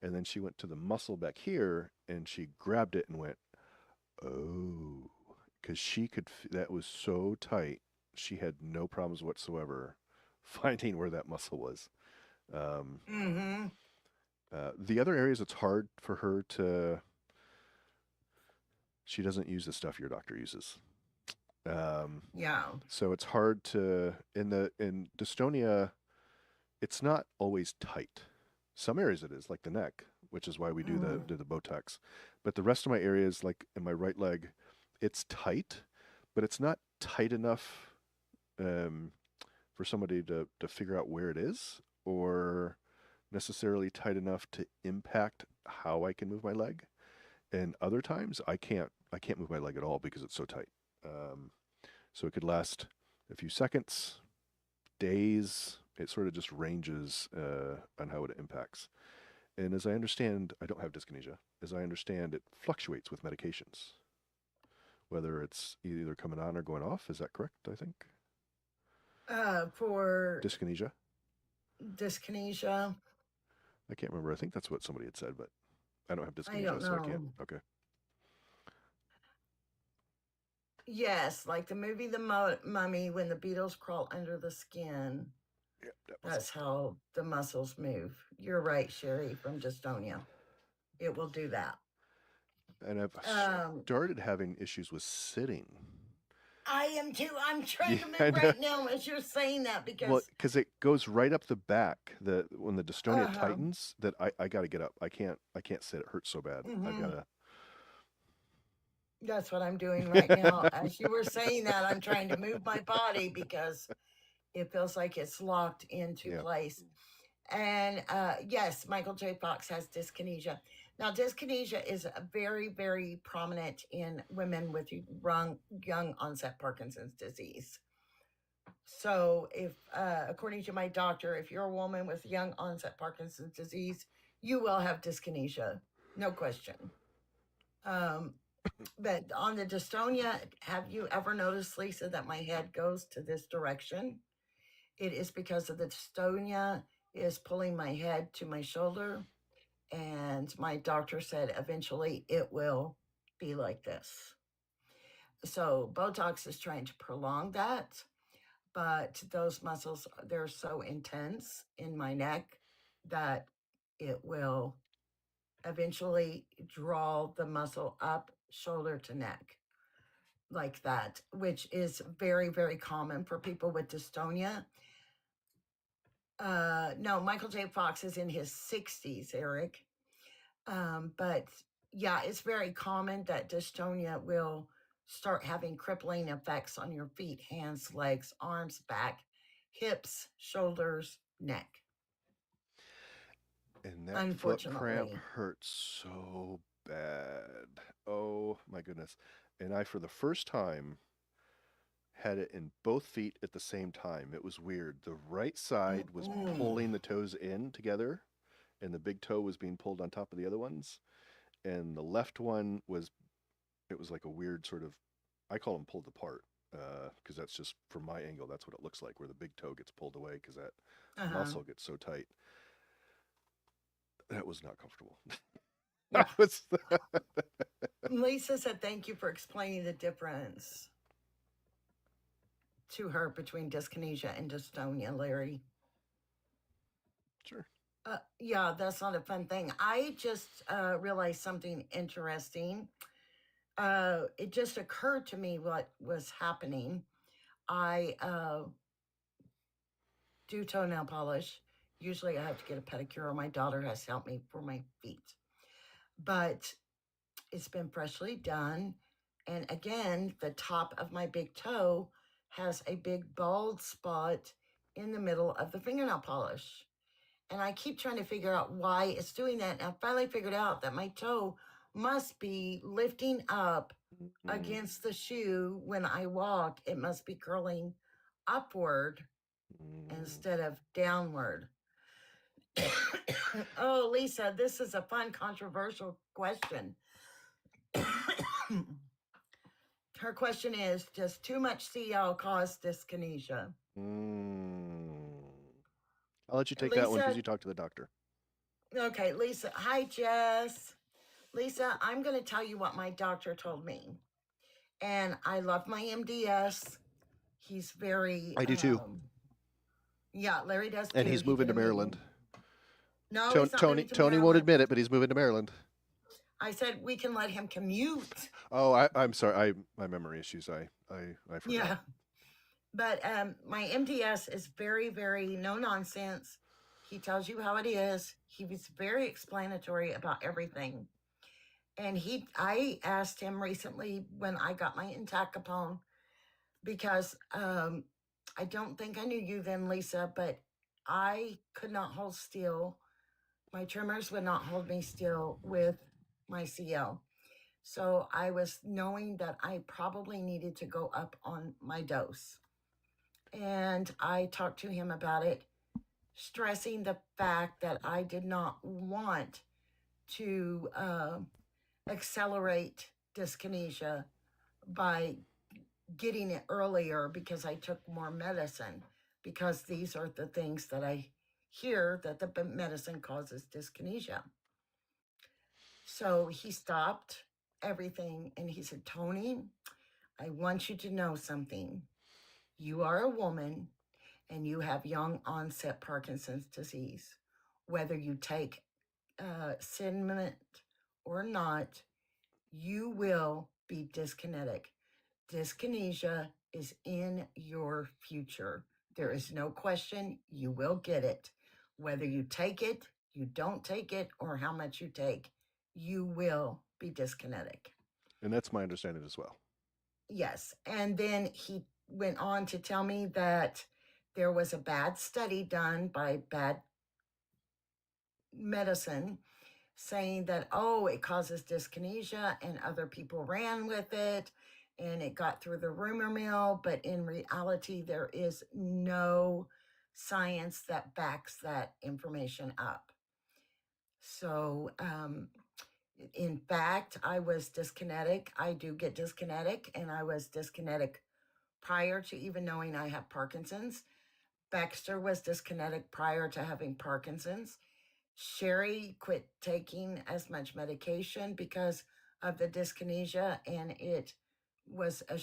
And then she went to the muscle back here and she grabbed it and went, oh, because that was so tight. She had no problems whatsoever finding where that muscle was. Um,
Mm-hmm.
the other areas, it's hard for her to. She doesn't use the stuff your doctor uses. Um,
Yeah.
so it's hard to in dystonia. It's not always tight. Some areas it is, like the neck, which is why we
Mm.
do the Botox. But the rest of my areas, like in my right leg, it's tight, but it's not tight enough um, for somebody to figure out where it is, or necessarily tight enough to impact how I can move my leg. And other times I can't move my leg at all because it's so tight. Um, so it could last a few seconds, days. It sort of just ranges on how it impacts. And as I understand, I don't have dyskinesia. As I understand, it fluctuates with medications, whether it's either coming on or going off. Is that correct? I think
For
dyskinesia.
dyskinesia,
I can't remember. I think that's what somebody had said, but I don't have
I don't
dyskinesia, so I can't.
know.
Okay.
Yes, like the movie Mummy, when the beetles crawl under the skin,
Yeah, that was it.
that's how the muscles move. You're right, Sherry, from dystonia. It will do that.
And I've
Um,
started having issues with sitting.
I am too. I'm trying
Yeah,
to
I
move
know.
right now as you're saying that
Well,
because,
because it goes right up the back. The when the dystonia
uh-huh.
tightens, that I got to get up. I can't sit. It hurts so bad. I've got
Hmm.
to.
That's what I'm doing right now. As you were saying that, I'm trying to move my body because it feels like it's locked into
Yeah.
place. And yes, Michael J. Fox has dyskinesia. Now, dyskinesia is very, very prominent in women with young onset Parkinson's disease. So, if according to my doctor, if you're a woman with young onset Parkinson's disease, you will have dyskinesia, no question. Um, but on the dystonia, have you ever noticed, Lisa, that my head goes to this direction? It is because of the dystonia is pulling my head to my shoulder, and my doctor said eventually it will be like this. So Botox is trying to prolong that, but those muscles, they're so intense in my neck that it will eventually draw the muscle up shoulder to neck like that, which is very, very common for people with dystonia. No, Michael J. Fox is in his 60s, Eric. But yeah, it's very common that dystonia will start having crippling effects on your feet, hands, legs, arms, back, hips, shoulders, neck.
And that foot cramp
Unfortunately.
hurts so bad. Oh my goodness. And I, for the first time, had it in both feet at the same time. It was weird. The right side was
Mm-mm.
pulling the toes in together, and the big toe was being pulled on top of the other ones. And the left one was, it was like a weird sort of, I call them pulled apart, because that's just from my angle, that's what it looks like, where the big toe gets pulled away because that
Uh-huh.
muscle gets so tight. That was not comfortable.
Yeah.
That was
Lisa said thank you for explaining the difference to her between dyskinesia and dystonia, Larry.
sure.
Yeah, that's not a fun thing. I just realized something interesting. It just occurred to me what was happening. I do toenail polish. Usually I have to get a pedicure, or my daughter has helped me for my feet. But it's been freshly done. And again, the top of my big toe has a big bald spot in the middle of the fingernail polish. And I keep trying to figure out why it's doing that. And I finally figured out that my toe must be lifting up
Mm,
against the shoe when I walk. It must be curling upward
mm,
instead of downward. Oh, Lisa, this is a fun, controversial question. Her question is, does too much CL cause dyskinesia?
mm. I'll let you take that one because
Lisa,
you talked to the doctor.
Okay, Lisa. Hi, Jess. Lisa, I'm going to tell you what my doctor told me. And I love my MDS. He's very,
I do too.
yeah, Larry does
And
too.
he's
He
moving
did
to
a
Maryland.
meeting. No,
Tony
he's not
Tony,
moving to
Tony won't
Maryland.
admit it, but he's moving to Maryland.
I said we can let him commute.
Oh, I'm sorry. My memory issues. I forgot.
Yeah. But my MDS is very, very no nonsense. He tells you how it is. He was very explanatory about everything. And I asked him recently when I got my entacapone because I don't think I knew you then, Lisa, but I could not hold still. My tremors would not hold me still with my CL. So I was knowing that I probably needed to go up on my dose. And I talked to him about it, stressing the fact that I did not want to accelerate dyskinesia by getting it earlier because I took more medicine, because these are the things that I hear that the medicine causes dyskinesia. So he stopped everything and he said, Tony, I want you to know something. You are a woman and you have young onset Parkinson's disease. Whether you take stimulant or not, you will be dyskinetic. Dyskinesia is in your future. There is no question you will get it. Whether you take it, you don't take it, or how much you take, you will be dyskinetic.
And that's my understanding as well.
Yes. And then he went on to tell me that there was a bad study done by bad medicine saying that, oh, it causes dyskinesia, and other people ran with it and it got through the rumor mill. But in reality, there is no science that backs that information up. So, in fact, I was dyskinetic. I do get dyskinetic, and I was dyskinetic prior to even knowing I have Parkinson's. Baxter was dyskinetic prior to having Parkinson's. Sherry quit taking as much medication because of the dyskinesia, and it was a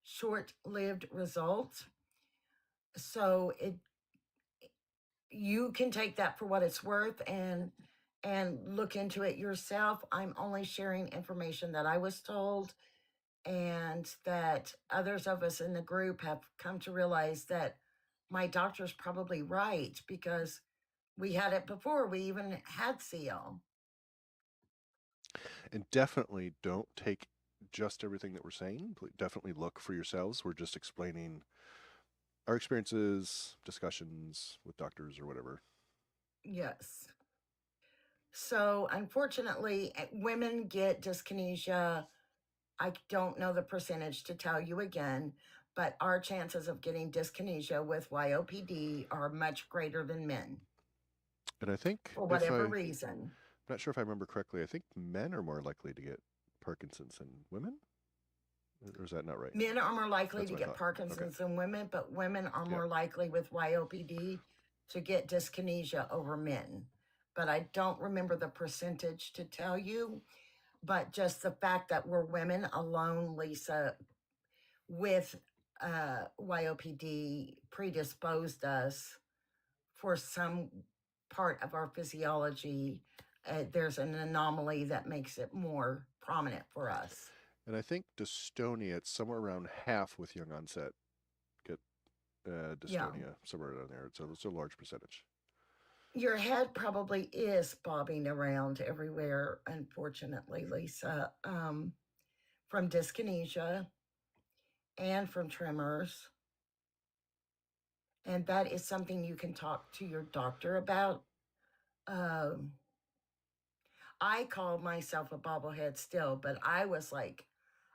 short-lived result. So you can take that for what it's worth and look into it yourself. I'm only sharing information that I was told, and that others of us in the group have come to realize that my doctor's probably right, because we had it before we even had CL.
And definitely don't take just everything that we're saying. Definitely look for yourselves. We're just explaining our experiences, discussions with doctors or whatever.
Yes. So unfortunately, women get dyskinesia. I don't know the percentage to tell you again, but our chances of getting dyskinesia with YOPD are much greater than men
And I think
for
if
whatever
I'm
reason.
not sure if I remember correctly, I think men are more likely to get Parkinson's than women. Or is that not right?
Men are more likely
That's
to
what I
get
thought. Okay.
Parkinson's than women, but women are
Yeah.
more likely with YOPD to get dyskinesia over men. But I don't remember the percentage to tell you. But just the fact that we're women alone, Lisa, with YOPD predisposed us for some part of our physiology. There's an anomaly that makes it more prominent for us.
And I think dystonia, it's somewhere around half with young onset get
Yeah.
dystonia, somewhere around there. So it's a large percentage.
Your head probably is bobbing around everywhere, unfortunately, Lisa, from dyskinesia and from tremors. And that is something you can talk to your doctor about. Um, I call myself a bobblehead still, but I was like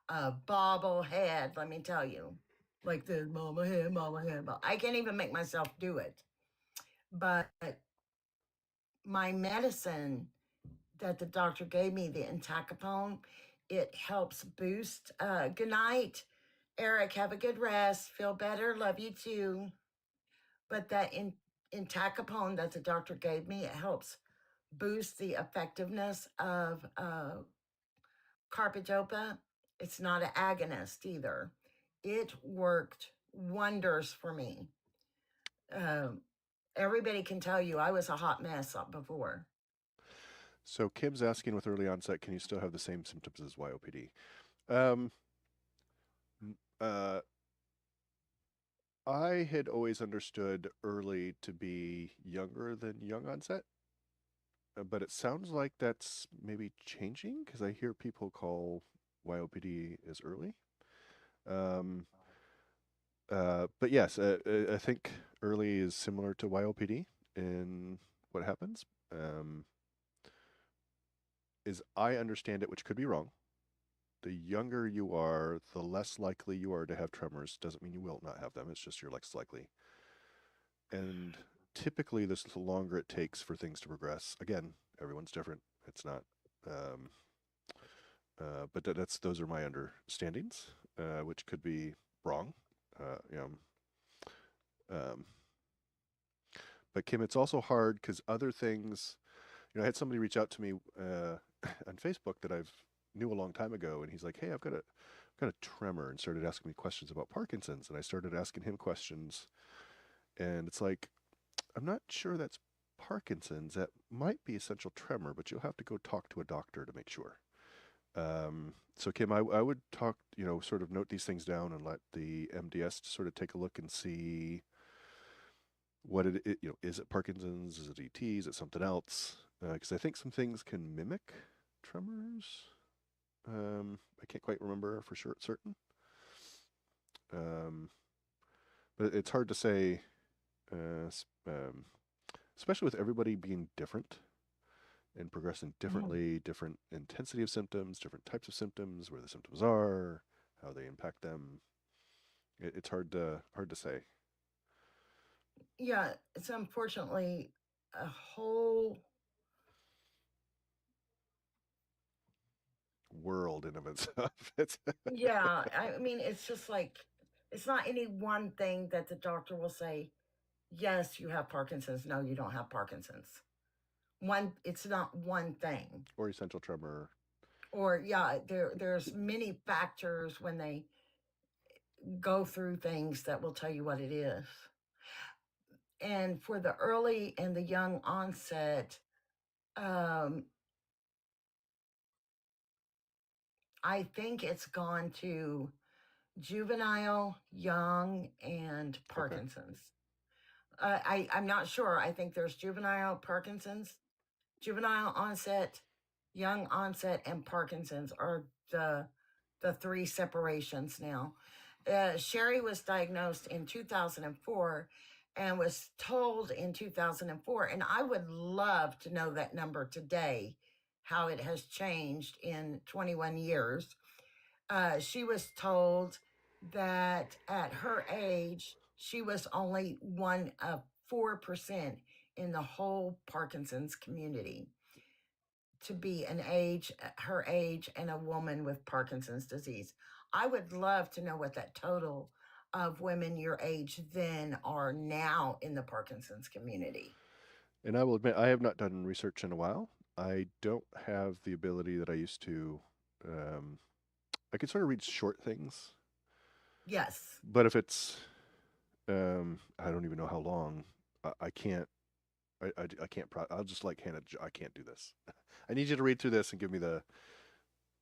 a bobblehead, let me tell you. Like the mama head, mama head. I can't even make myself do it. But my medicine that the doctor gave me, the entacapone, it helps boost. Good night, Eric. Have a good rest. Feel better. Love you too. But that entacapone that the doctor gave me, it helps boost the effectiveness of carbidopa. It's not an agonist either. It worked wonders for me. Um, Everybody can tell you I was a hot mess before.
So Kim's asking, with early onset, can you still have the same symptoms as YOPD? Um, uh, I had always understood early to be younger than young onset, but it sounds like that's maybe changing because I hear people call YOPD as early. Um, but yes, I think early is similar to YOPD in what happens. Um, is I understand it, which could be wrong. The younger you are, the less likely you are to have tremors. Doesn't mean you will not have them. It's just you're less likely. And typically, the longer it takes for things to progress. Again, everyone's different. It's not. Um, but that's those are my understandings, which could be wrong. You know, um, but Kim, it's also hard because other things. I had somebody reach out to me on Facebook that I've knew a long time ago, and he's like, "Hey, I've got a tremor," and started asking me questions about Parkinson's, and I started asking him questions, and it's like, I'm not sure that's Parkinson's. That might be essential tremor, but you'll have to go talk to a doctor to make sure. So Kim, I would talk, sort of note these things down and let the MDS sort of take a look and see what is it Parkinson's? Is it ET? Is it something else? Because I think some things can mimic tremors. I can't quite remember for sure, certain. Um, but it's hard to say, uh, especially with everybody being different and progressing
Mhm.
differently, different intensity of symptoms, different types of symptoms, where the symptoms are, how they impact them. It's hard to say.
Yeah, it's unfortunately a whole,
World in of itself. It's
yeah, I mean, it's just like, it's not any one thing that the doctor will say, yes, you have Parkinson's. No, you don't have Parkinson's. It's not one thing.
or essential tremor.
Or yeah, there's many factors when they go through things that will tell you what it is. And for the early and the young onset, um, I think it's gone to juvenile, young, and
Okay.
Parkinson's. I'm not sure. I think there's juvenile Parkinson's, juvenile onset, young onset, and Parkinson's are the three separations now. Sherry was diagnosed in 2004 and was told in 2004, and I would love to know that number today, how it has changed in 21 years. She was told that at her age, she was only one of 4% in the whole Parkinson's community to be her age, and a woman with Parkinson's disease. I would love to know what that total of women your age then are now in the Parkinson's community.
And I will admit, I have not done research in a while. I don't have the ability that I used to. Um, I can sort of read short things,
Yes.
but if it's, I don't even know how long. I can't. I can't. I'll just like hand it. I can't do this. I need you to read through this and give me the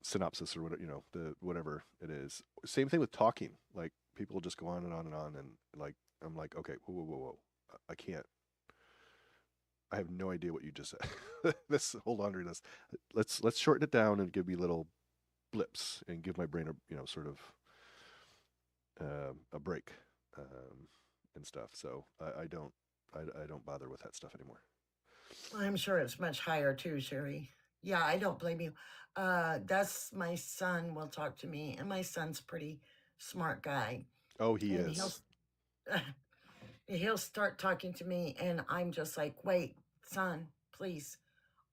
synopsis or whatever. The whatever it is. Same thing with talking. Like people will just go on and on and on, and like I'm like, okay, whoa, whoa, whoa, whoa. I can't. I have no idea what you just said. This hold on to this. Let's shorten it down and give me little blips and give my brain a sort of a break and stuff. So I don't bother with that stuff anymore.
I'm sure it's much higher too, Sherry. Yeah, I don't blame you. That's my son will talk to me, and my son's pretty smart guy,
Oh, he
and
is.
he'll start talking to me, and I'm just like, wait, son, please.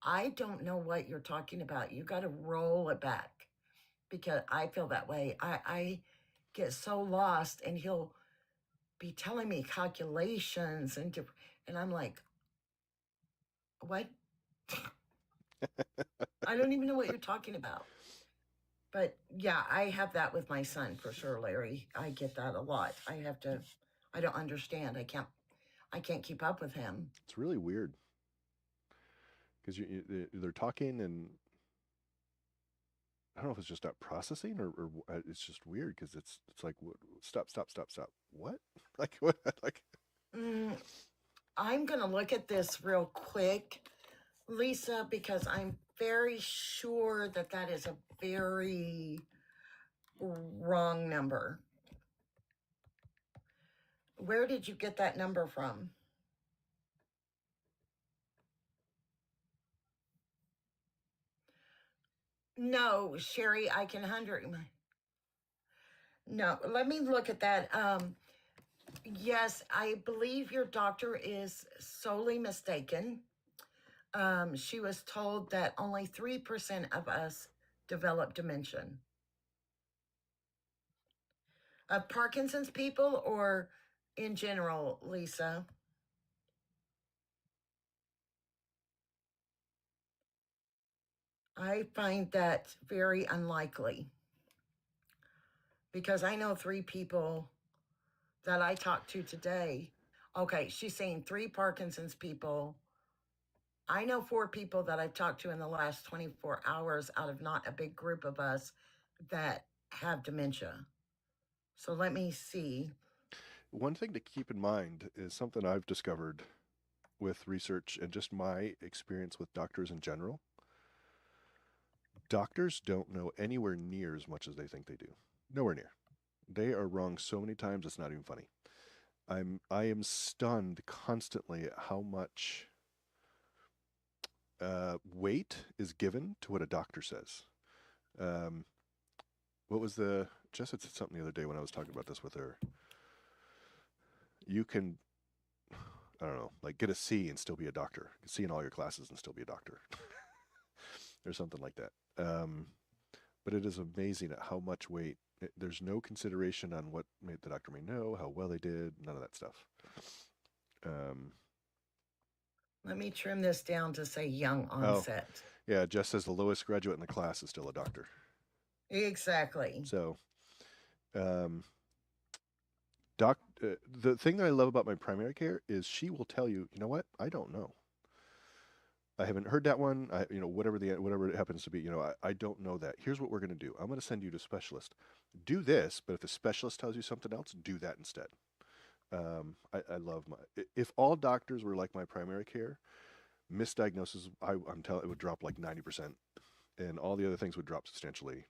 I don't know what you're talking about. You got to roll it back because I feel that way. I get so lost, and he'll be telling me calculations and And I'm like, what? I don't even know what you're talking about. But yeah, I have that with my son for sure, Larry. I get that a lot. I don't understand. I can't keep up with him.
It's really weird because they're talking, and I don't know if it's just not processing or it's just weird because it's like stop, stop, stop, stop. What? Like what? Like
Mm, I'm going to look at this real quick, Lisa, because I'm very sure that that is a very wrong number. Where did you get that number from? No, Sherry, I can 100. No, let me look at that. Yes, I believe your doctor is solely mistaken. She was told that only 3% of us develop dementia. Of Parkinson's people or in general, Lisa? I find that very unlikely because I know 3 people that I talked to today. Okay, she's saying 3 Parkinson's people. I know 4 people that I've talked to in the last 24 hours out of not a big group of us that have dementia. So let me see.
one thing to keep in mind is something I've discovered with research and just my experience with doctors in general. Doctors don't know anywhere near as much as they think they do. Nowhere near. They are wrong so many times it's not even funny. I am stunned constantly at how much weight is given to what a doctor says. Um, what was the Jess had said something the other day when I was talking about this with her. You can, I don't know, like get a C and still be a doctor. C in all your classes and still be a doctor, or something like that. But it is amazing at how much weight. There's no consideration on what the doctor may know, how well they did, none of that stuff. Um,
Let me trim this down to say young
oh,
onset.
yeah, Jess says the lowest graduate in the class is still a doctor.
Exactly.
So, um, the thing that I love about my primary care is she will tell you, you know what, I don't know. I haven't heard that one. Whatever it happens to be, I don't know that. Here's what we're going to do. I'm going to send you to a specialist. Do this, but if the specialist tells you something else, do that instead. I love if all doctors were like my primary care, misdiagnosis, I'm telling it would drop like 90%, and all the other things would drop substantially.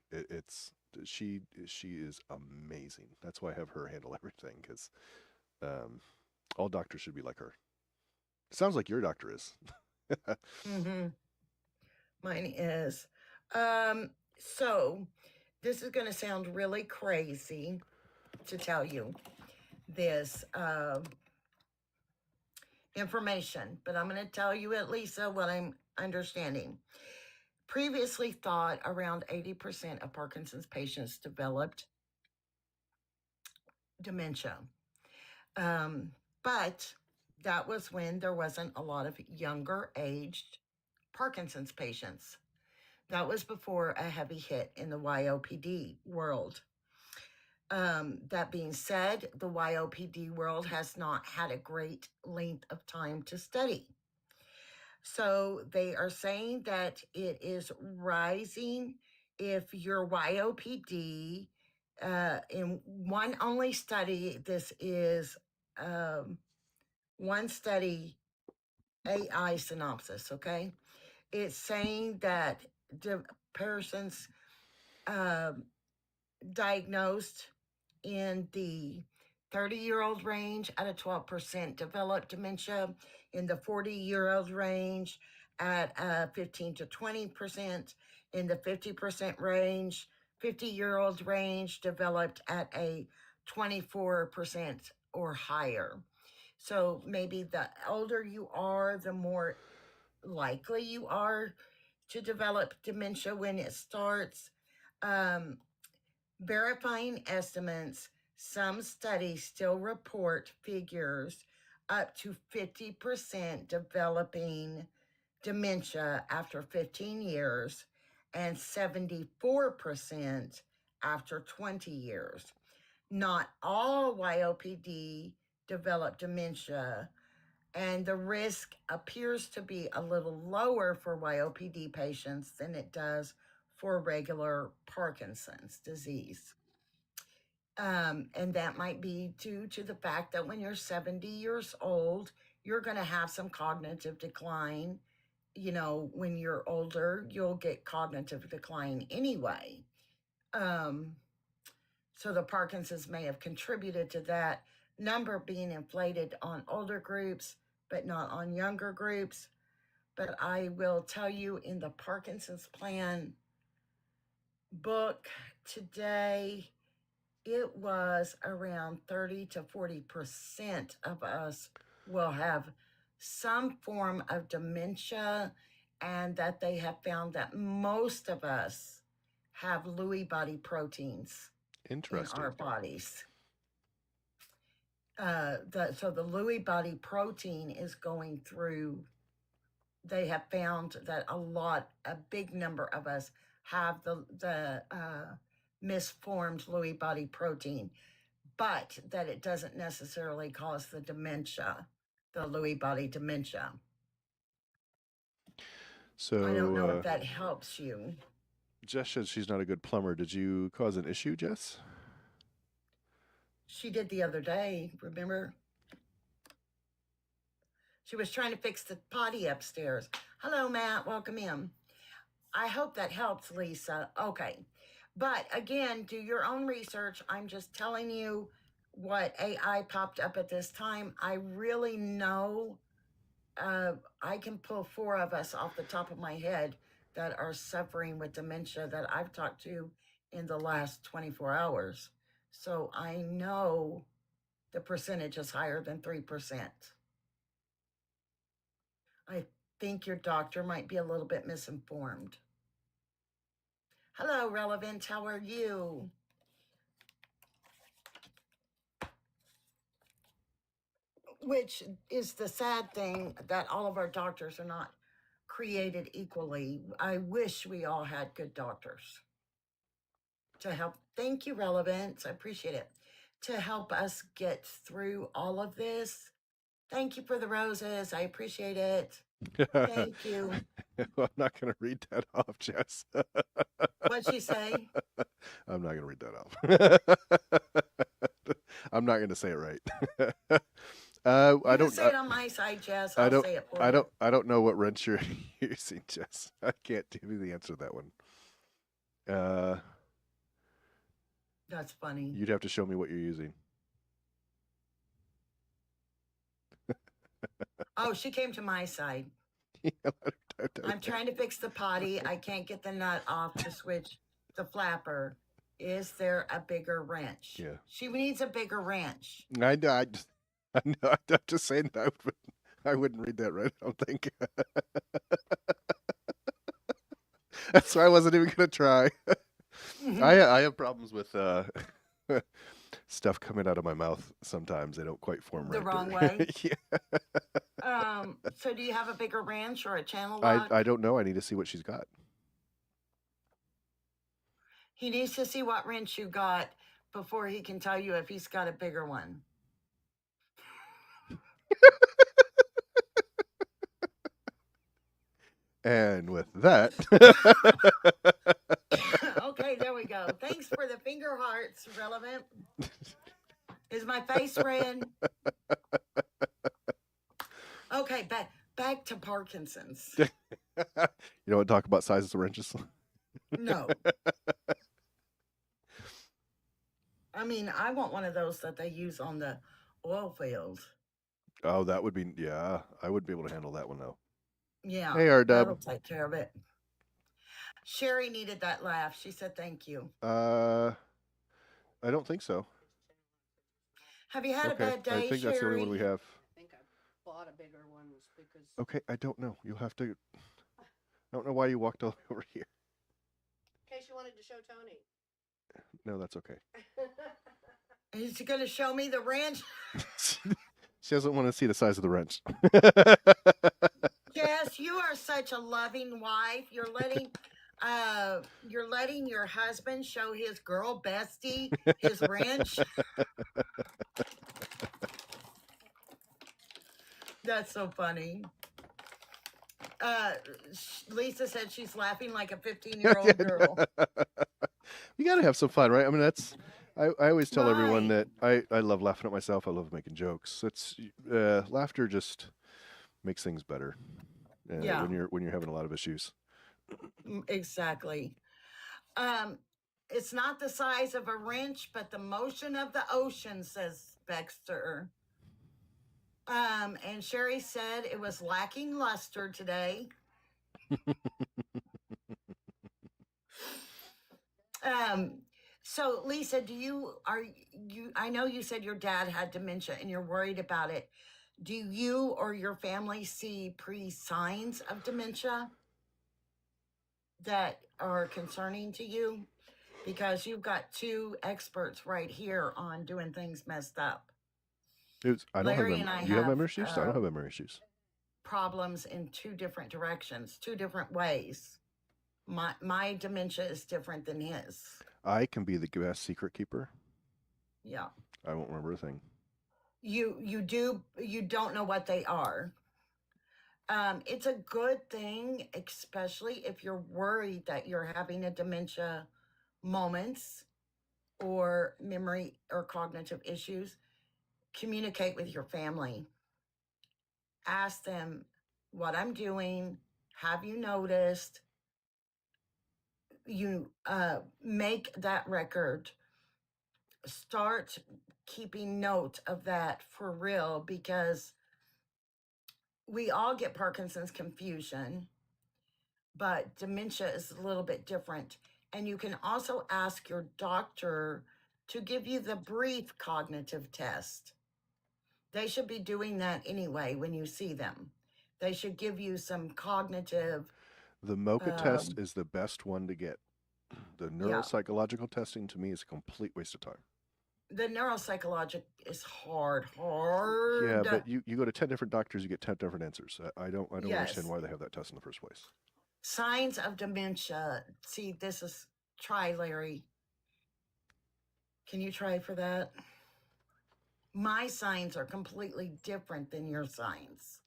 She is amazing. That's why I have her handle everything because um, all doctors should be like her. Sounds like your doctor is.
Mm-hmm. Mine is. So this is going to sound really crazy to tell you this information, but I'm going to tell you at least what I'm understanding. Previously thought around 80% of Parkinson's patients developed dementia. But that was when there wasn't a lot of younger aged Parkinson's patients. That was before a heavy hit in the YOPD world. That being said, the YOPD world has not had a great length of time to study. So they are saying that it is rising if your YOPD, in one only study, this is one study, AI synopsis, okay? It's saying that the persons diagnosed in the 30-year-old range at a 12% developed dementia, in the 40-year-old range at 15 to 20%, in the 50% range, 50-year-old range developed at a 24% or higher. So maybe the older you are, the more likely you are to develop dementia when it starts. Verifying estimates, some studies still report figures up to 50% developing dementia after 15 years and 74% after 20 years. Not all YOPD develop dementia, and the risk appears to be a little lower for YOPD patients than it does for regular Parkinson's disease. And that might be due to the fact that when you're 70 years old, you're going to have some cognitive decline. You know, when you're older, you'll get cognitive decline anyway. So the Parkinson's may have contributed to that number being inflated on older groups, but not on younger groups. But I will tell you, in the Parkinson's plan book today, it was around 30 to 40% of us will have some form of dementia, and that they have found that most of us have Lewy body proteins in
Interesting.
our bodies. So the Lewy body protein is going through. They have found that a big number of us have the misformed Lewy body protein, but that it doesn't necessarily cause the dementia, the Lewy body dementia.
So
I don't know if that helps you.
Jess says she's not a good plumber. Did you cause an issue, Jess?
She did the other day, remember? She was trying to fix the potty upstairs. Hello, Matt. Welcome in. I hope that helps, Lisa. Okay. But again, do your own research. I'm just telling you what AI popped up at this time. I really know I can pull 4 of us off the top of my head that are suffering with dementia that I've talked to in the last 24 hours. So I know the percentage is higher than 3%. I think your doctor might be a little bit misinformed. Hello, Relevant. How are you? Which is the sad thing, that all of our doctors are not created equally. I wish we all had good doctors to help. Thank you, Relevance. I appreciate it. To help us get through all of this. Thank you for the roses. I appreciate it. Thank you.
I'm not going to read that off, Jess.
What'd she say?
I'm not going to read that off. I'm not going to say it right. I don't
say it on my side, Jess.
I don't
say it for you.
I don't know what wrench you're using, Jess. I can't give you the answer to that one.
That's funny.
You'd have to show me what you're using.
Oh, she came to my side. I'm trying to fix the potty. I can't get the nut off to switch the flapper. Is there a bigger wrench?
Yeah.
She needs a bigger wrench.
I know. I'm just saying that I wouldn't read that right. I don't think. That's why I wasn't even gonna try. I have problems with stuff coming out of my mouth. Sometimes they don't quite form
the
right.
wrong way.
Yeah.
So do you have a bigger wrench or a channel lock?
I don't know. I need to see what she's got.
He needs to see what wrench you got before he can tell you if he's got a bigger one.
And with that.
Okay, there we go. Thanks for the finger hearts, Relevant. Is my face red? Okay, back to Parkinson's.
You don't want to talk about sizes of wrenches?
No. I mean, I want one of those that they use on the oil field.
Oh, that would be, yeah. I wouldn't be able to handle that one, though.
Yeah.
Hey,
that'll
R-Dub.
take care of it. Sherry needed that laugh. She said thank you.
I don't think so.
Have you had a bad day,
I think
Sherry?
that's the only one we have.
I think I bought a bigger one because.
Okay, I don't know. You'll have to. I don't know why you walked all the way over here.
In case you wanted to show Tony.
No, that's okay.
Is he going to show me the wrench?
She doesn't want to see the size of the wrench.
Jess, you are such a loving wife. You're letting your husband show his girl bestie his wrench. That's so funny. Uh, Lisa said she's laughing like a 15-year-old girl.
You got to have some fun, right? I mean, I always tell everyone
Right.
that I love laughing at myself. I love making jokes. It's laughter just makes things better
Yeah,
when you're having a lot of issues.
exactly. Um, it's not the size of a wrench, but the motion of the ocean, says Baxter. And Sherry said it was lacking luster today. Um, so Lisa, I know you said your dad had dementia and you're worried about it. Do you or your family see signs of dementia that are concerning to you? Because you've got two experts right here on doing things messed up.
I don't have
Larry and I
Do you have
have
memory issues? I don't have memory issues.
problems in two different directions, two different ways. My dementia is different than his.
I can be the best secret keeper.
Yeah.
I won't remember a thing.
You don't know what they are. It's a good thing, especially if you're worried that you're having a dementia moments or memory or cognitive issues. Communicate with your family. Ask them what I'm doing. Have you noticed? You make that record. Start keeping note of that for real, because we all get Parkinson's confusion, but dementia is a little bit different. And you can also ask your doctor to give you the brief cognitive test. They should be doing that anyway when you see them. They should give you some cognitive,
The MoCA test
um,
is the best one to get. The
yeah,
neuropsychological testing to me is a complete waste of time.
the neuropsychologic is hard,
Yeah,
hard.
but you go to 10 different doctors, you get 10 different answers. I don't understand
Yes.
why they have that test in the first place.
Signs of dementia. See, this is, try, Larry. Can you try for that? My signs are completely different than your signs.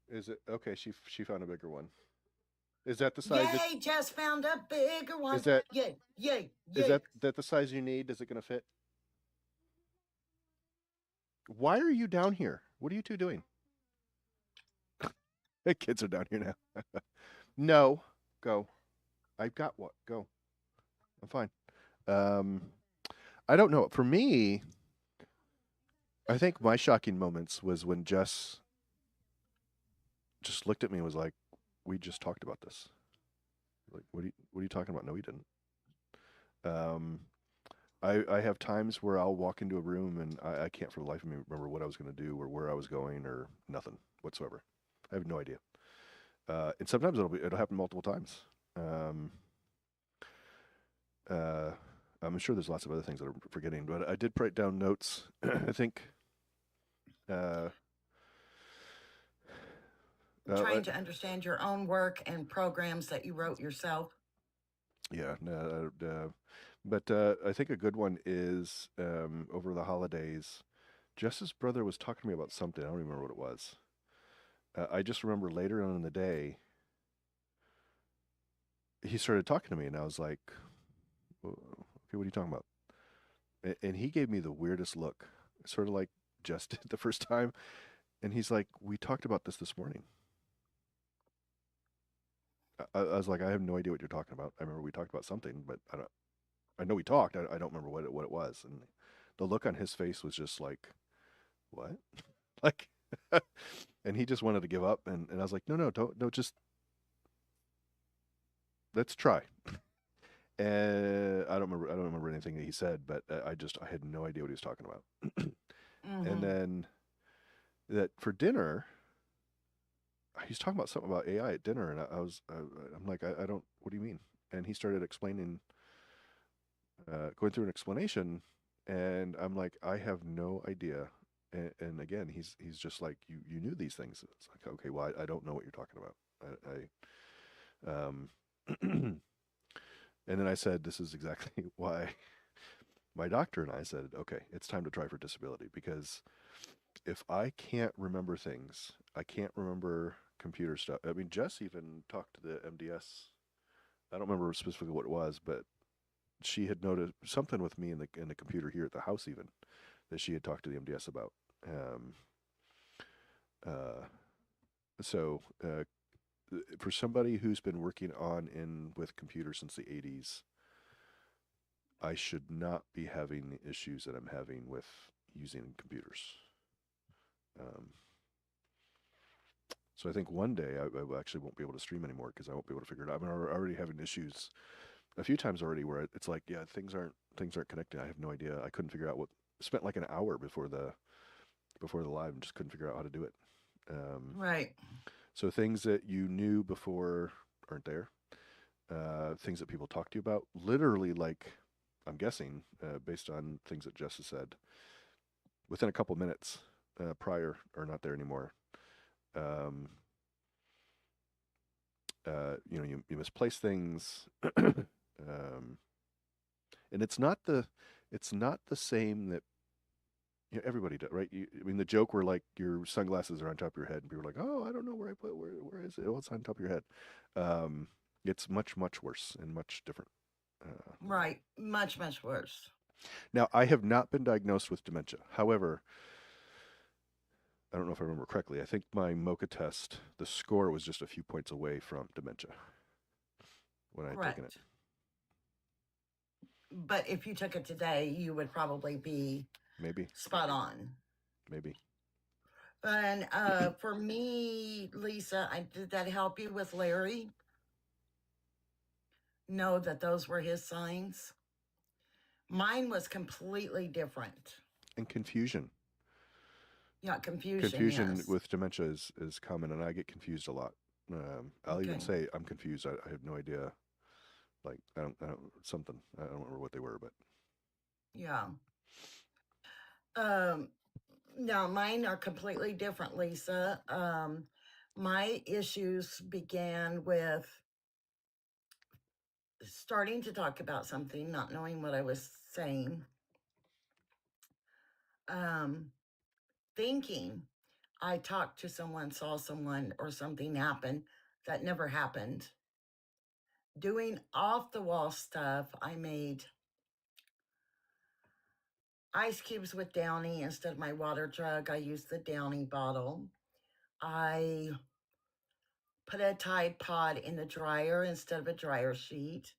Is it okay? She found a bigger one. Is that the size that
Yay, just found a bigger one.
is that
Yay, yay,
is
yay.
that the size you need? Is it going to fit? Why are you down here? What are you two doing? The kids are down here now. No, go. I've got what? Go. I'm fine. Um, I don't know. For me, I think my shocking moments was when Jess just looked at me and was like, "We just talked about this." Like, what are you talking about? No, we didn't. Um, I have times where I'll walk into a room and I can't for the life of me remember what I was going to do or where I was going or nothing whatsoever. I have no idea. And sometimes it'll happen multiple times. Um, uh, I'm sure there's lots of other things that I'm forgetting, but I did write down notes. I think. Uh,
Trying to understand your own work and programs that you wrote yourself.
yeah, but I think a good one is over the holidays. Jess's brother was talking to me about something. I don't remember what it was. I just remember later on in the day, he started talking to me, and I was like, "Okay, what are you talking about?" And he gave me the weirdest look, sort of like Jess did the first time. And he's like, "We talked about this morning." I was like, "I have no idea what you're talking about. I remember we talked about something, but I don't. I know we talked. I don't remember what it was." And the look on his face was just like, "What?" Like, and he just wanted to give up. And I was like, "No, don't just let's try." And I don't remember anything that he said, but I had no idea what he was talking about. And
Mm-hmm.
then that for dinner, he was talking about something about AI at dinner, and I'm like, I don't. What do you mean? And he started explaining, going through an explanation, And I'm like, I have no idea. And again, he's just like, you knew these things. It's like, okay, well, I don't know what you're talking about. And then I said, this is exactly why my doctor and I said, okay, it's time to try for disability, because if I can't remember things, I can't remember computer stuff. I mean, Jess even talked to the MDS. I don't remember specifically what it was, but she had noticed something with me in the computer here at the house, even that she had talked to the MDS about. Um, uh, so for somebody who's been working on in with computers since the 80s, I should not be having the issues that I'm having with using computers. Um, so I think one day I actually won't be able to stream anymore because I won't be able to figure it out. I'm already having issues a few times already where it's like, yeah, things aren't connecting. I have no idea. I couldn't figure out what. Spent like an hour before the live and just couldn't figure out how to do it. Um,
Right.
so things that you knew before aren't there. Things that people talk to you about, literally, like I'm guessing, based on things that Jess has said, within a couple minutes prior are not there anymore. Um, you misplace things, and it's not the same that everybody does, right? I mean, the joke where like your sunglasses are on top of your head, and people are like, "Oh, I don't know where I put where is it? Oh, it's on top of your head." Um, it's much worse and much different. Than that.
Right. Much, much worse.
Now, I have not been diagnosed with dementia. However, I don't know if I remember correctly. I think my Mocha test, the score was just a few points away from dementia when I had taken it.
Correct. But if you took it today, you would probably be
Maybe,
spot on.
maybe.
And for me, Lisa, did that help you with Larry? Know that those were his signs? Mine was completely different.
And confusion.
Yeah, confusion,
Confusion
yes.
with dementia is common, and I get confused a lot. I'll even
Okay.
say I'm confused. I have no idea. Like I don't something. I don't remember what they were, but
Yeah. Um, now mine are completely different, Lisa. My issues began with starting to talk about something, not knowing what I was saying, um, thinking I talked to someone, saw someone, or something happen that never happened. Doing off the wall stuff, I made ice cubes with Downy instead of my water jug. I used the Downy bottle. I put a Tide Pod in the dryer instead of a dryer sheet.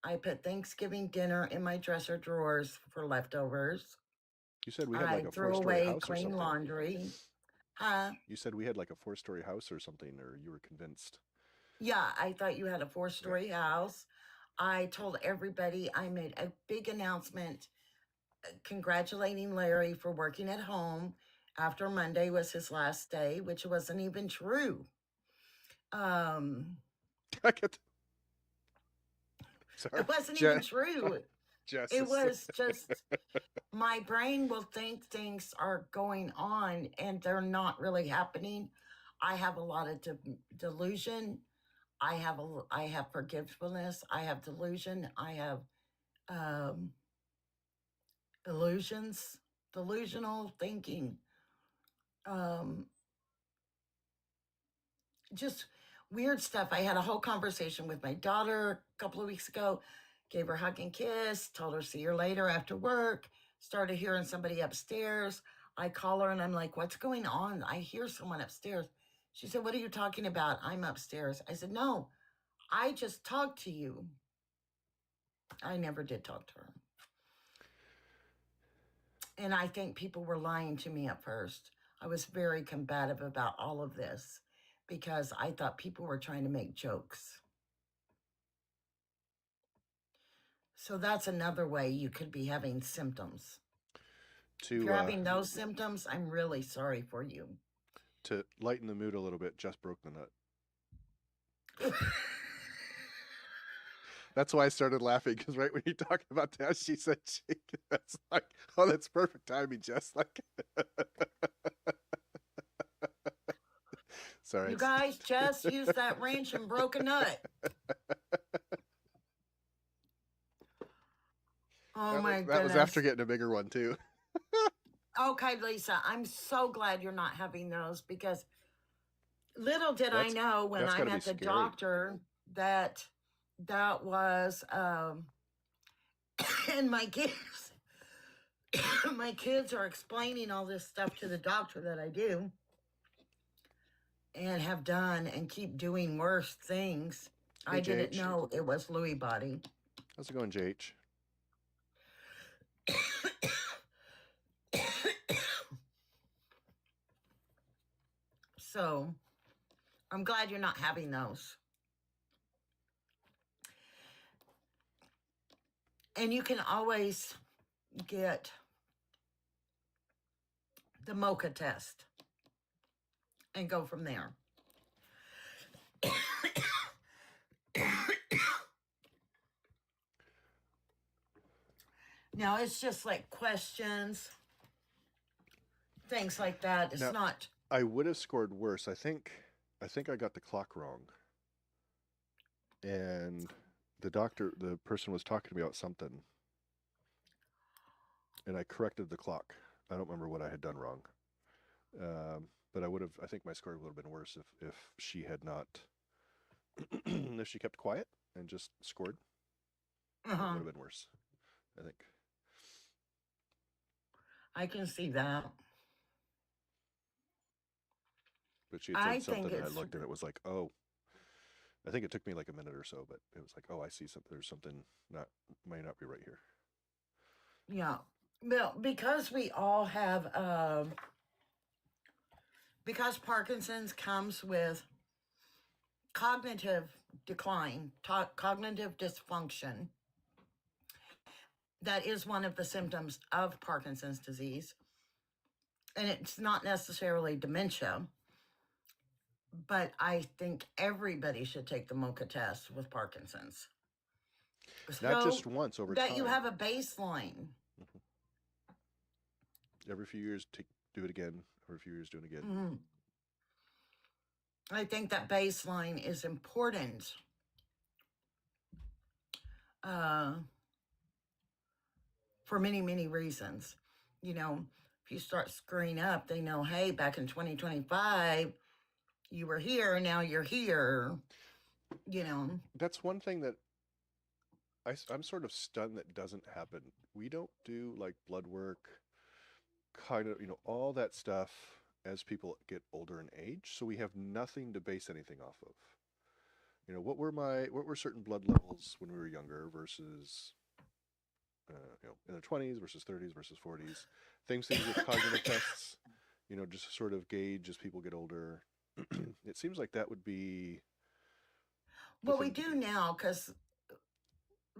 I put Thanksgiving dinner in my dresser drawers for leftovers.
you said we had like
I
a
threw
four-story
away
house or
clean
something.
laundry. Huh?
You said we had like a four-story house or something, or you were convinced.
Yeah, I thought you had a four
Yeah.
story house. I told everybody, I made a big announcement congratulating Larry for working at home after Monday was his last day, which wasn't even true. Um,
I get. Sorry,
it wasn't even
Jess.
true.
Jess
It
is.
was just my brain will think things are going on and they're not really happening. I have a lot of delusion. I have forgetfulness. I have delusion. I have um, illusions, delusional thinking. Um, just weird stuff. I had a whole conversation with my daughter a couple of weeks ago, gave her a hug and kiss, told her see her later after work, started hearing somebody upstairs. I call her and I'm like, what's going on? I hear someone upstairs. She said, what are you talking about? I'm upstairs. I said, no, I just talked to you. I never did talk to her. And I think people were lying to me at first. I was very combative about all of this because I thought people were trying to make jokes. So that's another way you could be having symptoms. If
to
you're having those symptoms, I'm really sorry for you.
to lighten the mood a little bit. Just broke the nut. That's why I started laughing, because right when you talked about that, she said shake. That's like, oh, that's perfect timing, Jess. Like, sorry.
You guys just use that wrench and broke a nut. Oh my
that was after
goodness.
getting a bigger one too.
Okay, Lisa, I'm so glad you're not having those because little did I
That's
know when
that's
I'm
gotta be
at the
scary.
doctor that that was and my kids my kids are explaining all this stuff to the doctor that I do and have done and keep doing worse things.
Hey,
I didn't
JH.
know it was Lewy body.
How's it going, JH?
So I'm glad you're not having those. And you can always get the mocha test and go from there. Now it's just like questions, things like that. It's
Now,
not.
I would have scored worse. I think I got the clock wrong. And the person was talking to me about something. And I corrected the clock. I don't remember what I had done wrong. But I think my score would have been worse if she had not, if she kept quiet and just scored. It would have been worse, I think.
I can see that.
But she had said
I
something,
think
and I
it's
looked, and it was like, oh. I think it took me like a minute or so, but it was like, oh, I see something. There's something might not be right here.
yeah. Well, because we all have because Parkinson's comes with cognitive decline, cognitive dysfunction. That is one of the symptoms of Parkinson's disease. And it's not necessarily dementia, but I think everybody should take the mocha test with Parkinson's.
Not
So
just once, over
that
time.
you have a baseline.
Every few years, do it again. Every few years, do it again.
Mm-hmm. I think that baseline is important. For many, many reasons. You know, if you start screwing up, they know, hey, back in 2025, you were here, now you're here. You know,
That's one thing that I'm sort of stunned that doesn't happen. We don't do like blood work, kind of, all that stuff as people get older in age. So we have nothing to base anything off of. What were certain blood levels when we were younger versus, in their 20s versus 30s versus 40s. Things with cognitive tests, just sort of gauge as people get older. It seems like that would be.
well, we do now because,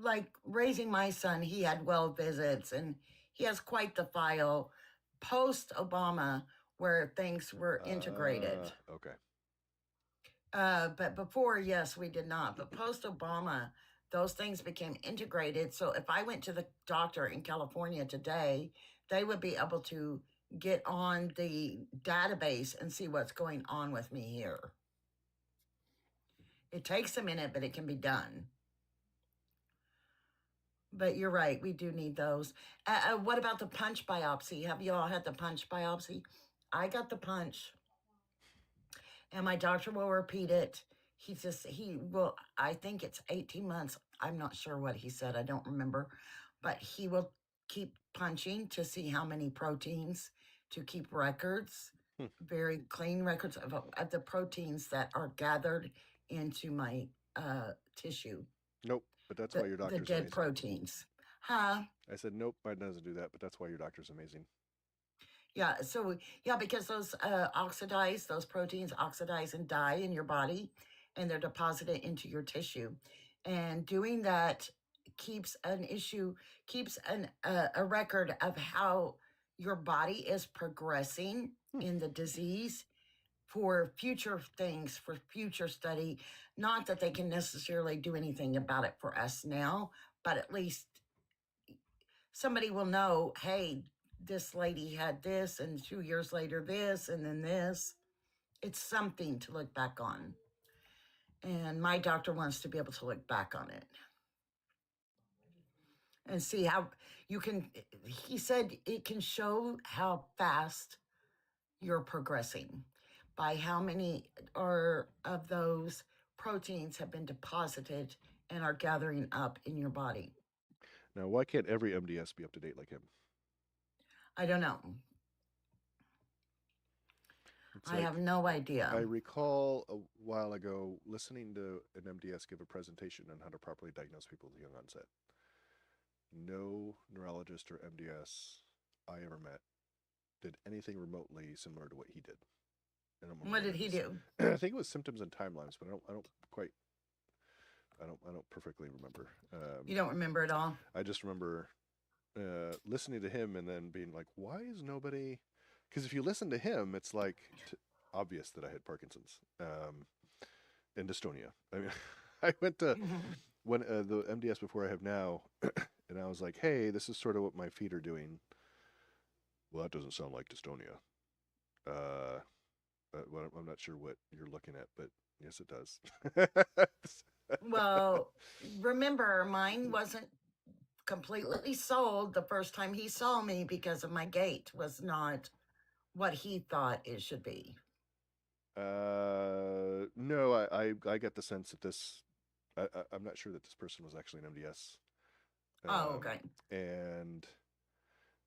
like, raising my son, he had well visits and he has quite the file post Obama where things were integrated.
Okay.
But before, yes, we did not. But post Obama, those things became integrated. So if I went to the doctor in California today, they would be able to get on the database and see what's going on with me here. It takes a minute, but it can be done. But you're right, we do need those. What about the punch biopsy? Have you all had the punch biopsy? I got the punch, and my doctor will repeat it. He will, I think it's 18 months. I'm not sure what he said. I don't remember. But he will keep punching to see how many proteins, to keep records, very clean records of the proteins that are gathered into my tissue.
Nope, but that's why your doctor's
the dead
amazing.
Proteins. Huh?
I said, nope, mine doesn't do that, but that's why your doctor's amazing.
Yeah, so, yeah, because those those proteins oxidize and die in your body, and they're deposited into your tissue. And doing that keeps a record of how your body is progressing in the disease for future things, for future study. Not that they can necessarily do anything about it for us now, but at least somebody will know, hey, this lady had this, and 2 years later, this, and then this. It's something to look back on. And my doctor wants to be able to look back on it and see how you can. He said it can show how fast you're progressing by how many or of those proteins have been deposited and are gathering up in your body.
Now, why can't every MDS be up to date like him?
I don't know.
It's
I
like,
have no idea.
I recall a while ago listening to an MDS give a presentation on how to properly diagnose people with young onset. No neurologist or MDS I ever met did anything remotely similar to what he did. And
What did he do?
I think it was symptoms and timelines, but I don't perfectly remember.
You don't remember it all?
I just remember listening to him and then being like, why is nobody? Because if you listen to him, it's like obvious that I had Parkinson's and dystonia. I mean, I went to when the MDS before I have now, and I was like, hey, this is sort of what my feet are doing. Well, that doesn't sound like dystonia. Well, I'm not sure what you're looking at, but yes, it does.
Well, remember, mine wasn't completely sold the first time he saw me because of my gait was not what he thought it should be.
No, I get the sense that this. I'm not sure that this person was actually an MDS.
Oh, okay.
And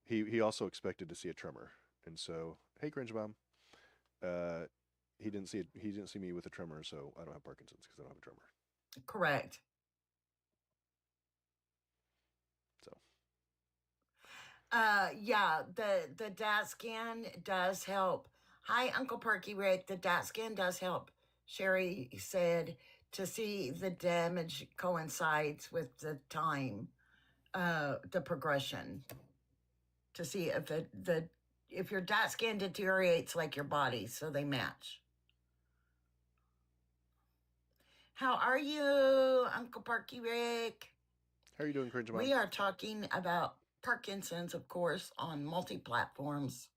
he also expected to see a tremor, and so hey, Grinchbaum, he didn't see it. He didn't see me with a tremor, so I don't have Parkinson's because I don't have a tremor.
Correct.
So
yeah, the DAT scan does help. Hi, Uncle Perky Rick. The DAT scan does help. Sherry said to see the damage coincides with the time, the progression. To see if if your DAT scan deteriorates like your body, so they match. How are you, Uncle Parky Rick?
how are you doing, Grinchbaum?
We are talking about Parkinson's, of course, on multi-platforms.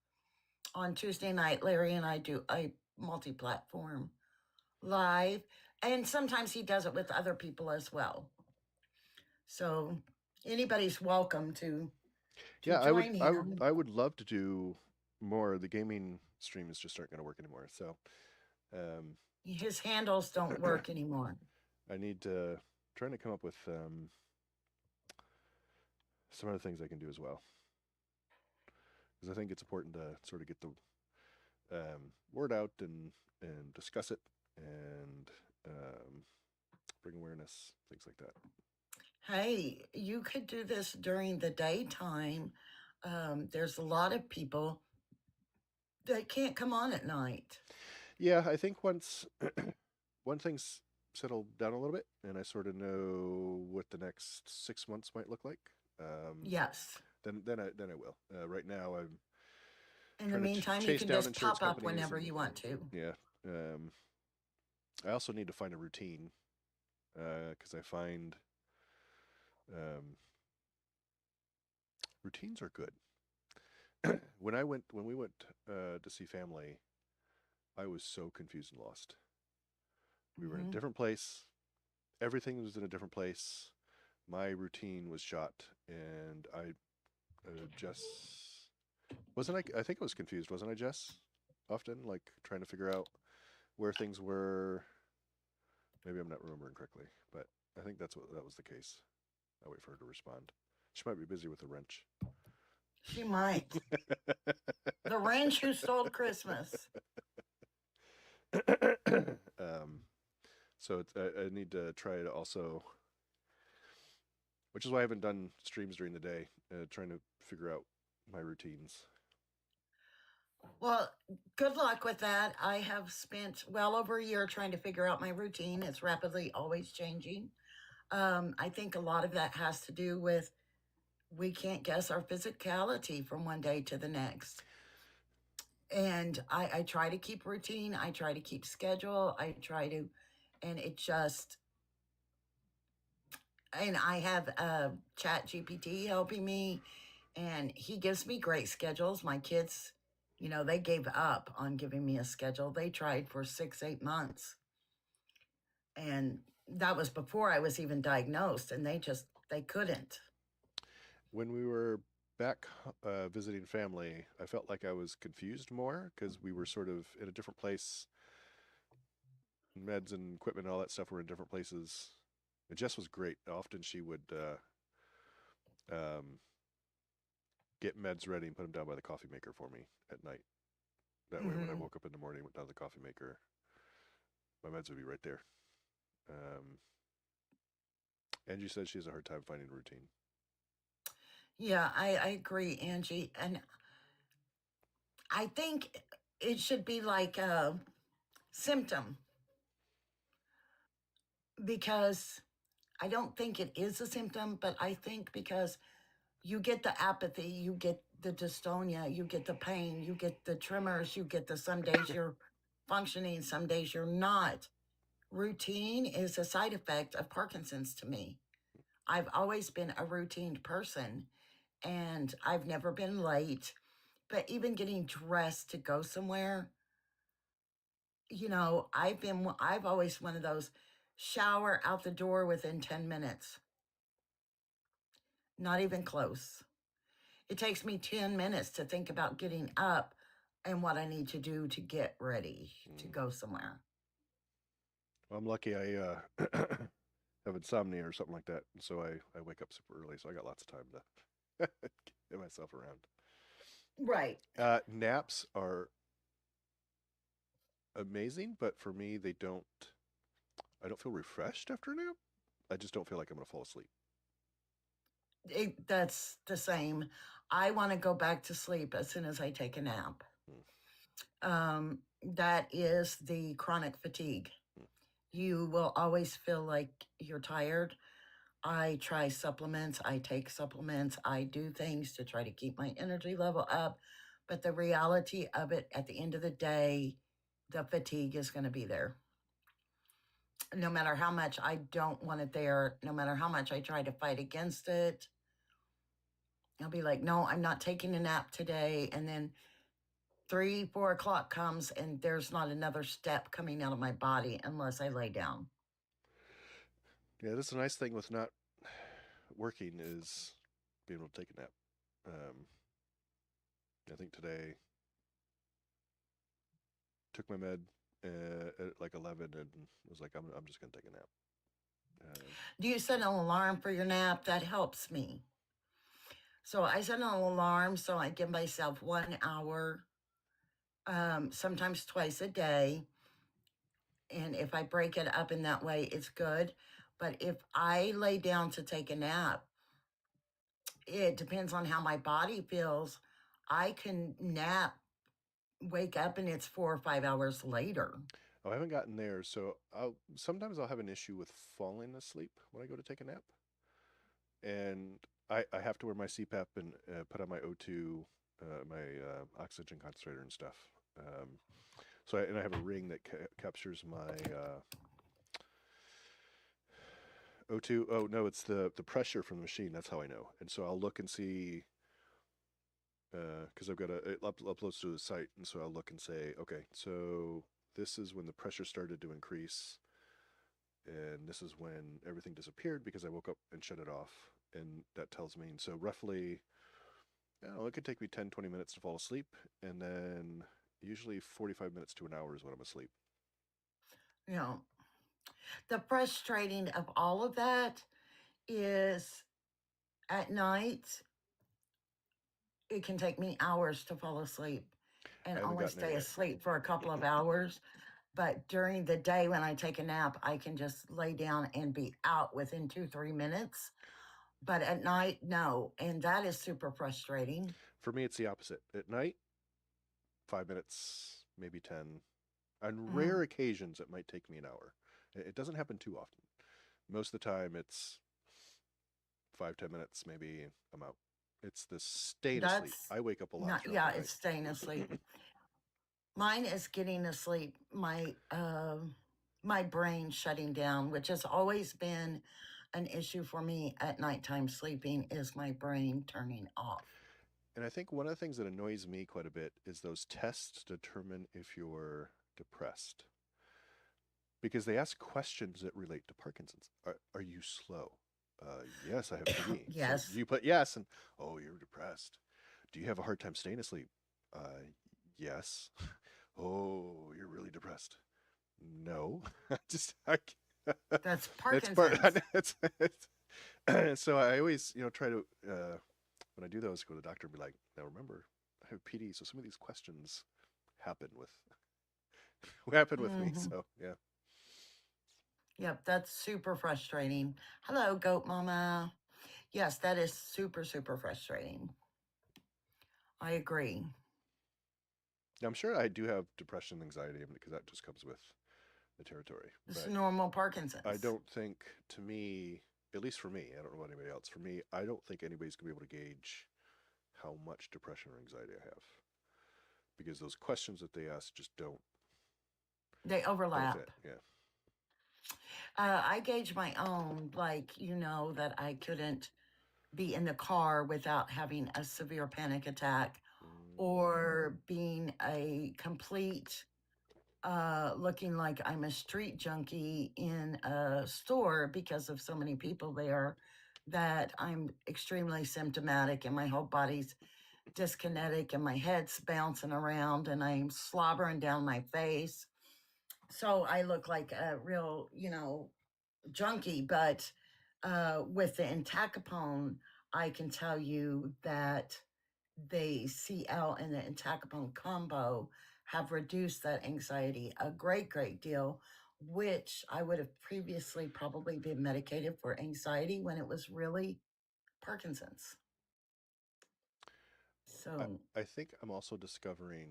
On Tuesday night, Larry and I do a multi-platform live, and sometimes he does it with other people as well. So anybody's welcome to
Yeah,
join him.
I would love to do more. The gaming streams just aren't going to work anymore. So,
His handles don't work anymore.
I need to trying to come up with some other things I can do as well, because I think it's important to sort of get the word out and discuss it and bring awareness, things like that.
Hey, you could do this during the daytime. There's a lot of people that can't come on at night.
Yeah, I think once one thing's settled down a little bit, and I sort of know what the next 6 months might look like.
Yes.
Then I will. Right now, I'm
In the
trying to
meantime, you
chase
can
down
just
insurance
pop up
companies
whenever
and-
you want to.
Yeah. I also need to find a routine because I find routines are good. When we went to see family, I was so confused and lost. We were in a different place. Everything was in a different place. My routine was shot, and I just wasn't. I think I was confused, wasn't I, Jess? Often, like trying to figure out where things were. Maybe I'm not remembering correctly, but I think that was the case. I'll wait for her to respond. She might be busy with a wrench.
She might. The wrench who stole Christmas.
So I need to try to also, which is why I haven't done streams during the day, trying to figure out my routines.
Well, good luck with that. I have spent well over a year trying to figure out my routine. It's rapidly always changing. I think a lot of that has to do with we can't guess our physicality from one day to the next. And I try to keep routine. I try to keep schedule. I try to, and it just, and I have Chat GPT helping me, and he gives me great schedules. My kids, they gave up on giving me a schedule. They tried for 6, 8 months, and that was before I was even diagnosed, and they couldn't.
When we were back visiting family, I felt like I was confused more because we were sort of in a different place. Meds and equipment and all that stuff were in different places. And Jess was great. Often she would um, get meds ready and put them down by the coffee maker for me at night. That way, when I
Hmm.
woke up in the morning, went down to the coffee maker, my meds would be right there. Um, Angie said she has a hard time finding a routine.
Yeah, I agree, Angie. And I think it should be like a symptom, because I don't think it is a symptom, but I think because you get the apathy, you get the dystonia, you get the pain, you get the tremors, you get the some days you're functioning, some days you're not. Routine is a side effect of Parkinson's to me. I've always been a routine person, and I've never been late. But even getting dressed to go somewhere, I've always one of those shower out the door within 10 minutes, not even close. It takes me 10 minutes to think about getting up and what I need to do to get ready to
Mm.
go somewhere.
Well, I'm lucky I have insomnia or something like that. And so I wake up super early. So I got lots of time to get myself around.
Right.
Naps are amazing, but for me, I don't feel refreshed after a nap. I just don't feel like I'm going to fall asleep.
That's the same. I want to go back to sleep as soon as I take a nap.
Mm,
That is the chronic fatigue.
mm.
You will always feel like you're tired. I try supplements, I take supplements, I do things to try to keep my energy level up. But the reality of it at the end of the day, the fatigue is going to be there. No matter how much I don't want it there, no matter how much I try to fight against it, I'll be like, no, I'm not taking a nap today. And then 3, 4 o'clock comes and there's not another step coming out of my body unless I lay down.
Yeah, that's a nice thing with not working is being able to take a nap. Um, I think today took my med at like 11 and was like, I'm just going to take a nap. Uh,
Do you set an alarm for your nap? That helps me. So I set an alarm so I give myself 1 hour, sometimes twice a day. And if I break it up in that way, it's good. But if I lay down to take a nap, it depends on how my body feels. I can nap, wake up, and it's 4 or 5 hours later.
oh, I haven't gotten there. So sometimes I'll have an issue with falling asleep when I go to take a nap. And I have to wear my CPAP and put on my O2, my oxygen concentrator and stuff. And I have a ring that captures my O2. Oh no, it's the pressure from the machine. That's how I know. And so I'll look and see because I've got it uploads to the site, and so I'll look and say, okay, so this is when the pressure started to increase, and this is when everything disappeared because I woke up and shut it off, and that tells me. And so roughly, I don't know, it could take me 10, 20 minutes to fall asleep, and then usually 45 minutes to an hour is when I'm asleep.
You know, the frustrating of all of that is at night, it can take me hours to fall asleep and
I haven't
only
gotten there
stay
yet.
asleep for a couple of hours. But during the day when I take a nap, I can just lay down and be out within 2, 3 minutes. But at night, no. And that is super frustrating.
For me, it's the opposite. At night, 5 minutes, maybe 10. On
Mm,
rare occasions, it might take me an hour. It doesn't happen too often. Most of the time, it's 5, 10 minutes, maybe I'm out. It's the staying asleep.
that's
I wake up a lot
not,
throughout
yeah,
the
it's staying asleep.
night.
Mine is getting to sleep. My brain shutting down, which has always been an issue for me at nighttime sleeping, is my brain turning off.
And I think one of the things that annoys me quite a bit is those tests determine if you're depressed because they ask questions that relate to Parkinson's. Are you slow? Yes, I have PD. So
Yes,
you put yes, and oh, you're depressed. Do you have a hard time staying asleep? Yes. Oh, you're really depressed. No, just
that's
it's part.
Parkinson's.
So I always, try to when I do those, go to the doctor and be like, now remember, I have PD, so some of these questions happen with happen with me.
Hmm.
So yeah,
Yep, that's super frustrating. Hello, goat mama. Yes, that is super, super frustrating. I agree.
now, I'm sure I do have depression, and anxiety, because that just comes with the territory.
It's
But
normal
I
Parkinson's.
don't think, to me, at least for me, I don't know about anybody else. For me, I don't think anybody's gonna be able to gauge how much depression or anxiety I have because those questions that they ask just
They
don't
overlap.
fit. Yeah.
I gauge my own, like, that I couldn't be in the car without having a severe panic attack or being a complete, looking like I'm a street junkie in a store because of so many people there that I'm extremely symptomatic and my whole body's dyskinetic and my head's bouncing around and I'm slobbering down my face. So I look like a real, junkie, but with the entacapone, I can tell you that the CL and the entacapone combo have reduced that anxiety a great, great deal, which I would have previously probably been medicated for anxiety when it was really Parkinson's.
I,
So,
I think I'm also discovering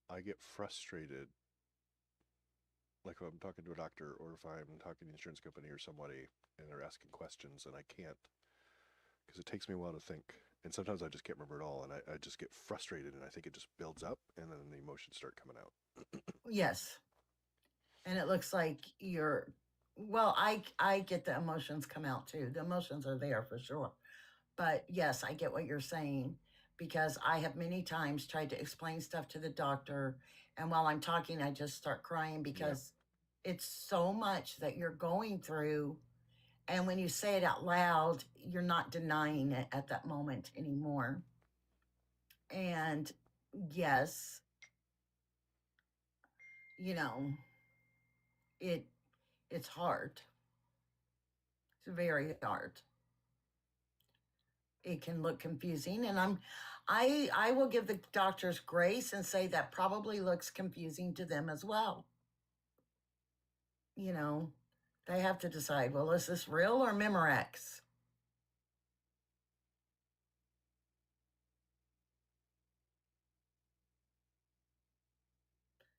I get frustrated, like if I'm talking to a doctor or if I'm talking to an insurance company or somebody and they're asking questions and I can't, because it takes me a while to think. And sometimes I just can't remember it all and I just get frustrated and I think it just builds up and then the emotions start coming out.
yes. And it looks like well, I get the emotions come out too. The emotions are there for sure. But yes, I get what you're saying because I have many times tried to explain stuff to the doctor. And while I'm talking, I just start crying
Yeah.
because it's so much that you're going through. And when you say it out loud, you're not denying it at that moment anymore. And yes, you know, it it's hard. It's very hard. It can look confusing and I will give the doctors grace and say that probably looks confusing to them as well. You know, they have to decide, well, is this real or Memorex?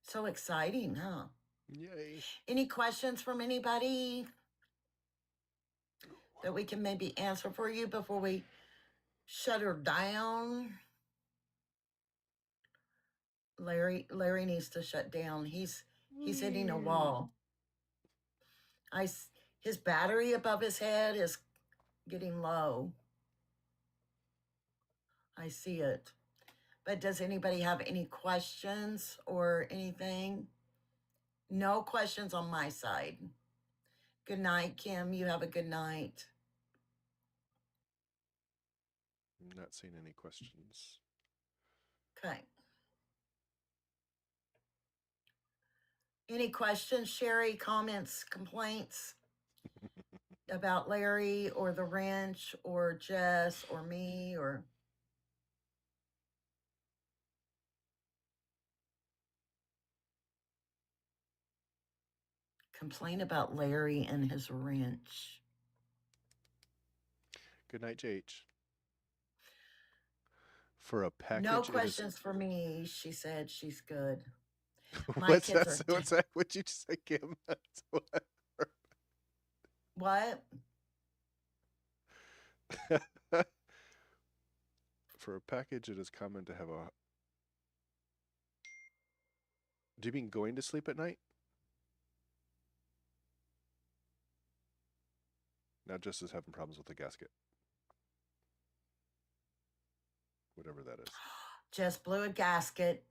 So exciting, huh?
Yay.
Any questions from anybody that we can maybe answer for you before we shut her down? Larry needs to shut down. He's hitting a wall. I his battery above his head is getting low. I see it. But does anybody have any questions or anything? No questions on my side. Good night, Kim. You have a good night.
I'm not seeing any questions.
Okay. Any questions, Sherry? Comments, complaints about Larry or the wrench or Jess or me or complain about Larry and his wrench?
Good night, JH. For a
No
package, it is.
questions for me. She said she's good. My
What's
kids
that?
are.
What's that? What'd you just say, Kim? What?
What?
For a package, it is common to have a Do you mean going to sleep at night? Not just as having problems with the gasket. Whatever that is.
Just blew a gasket.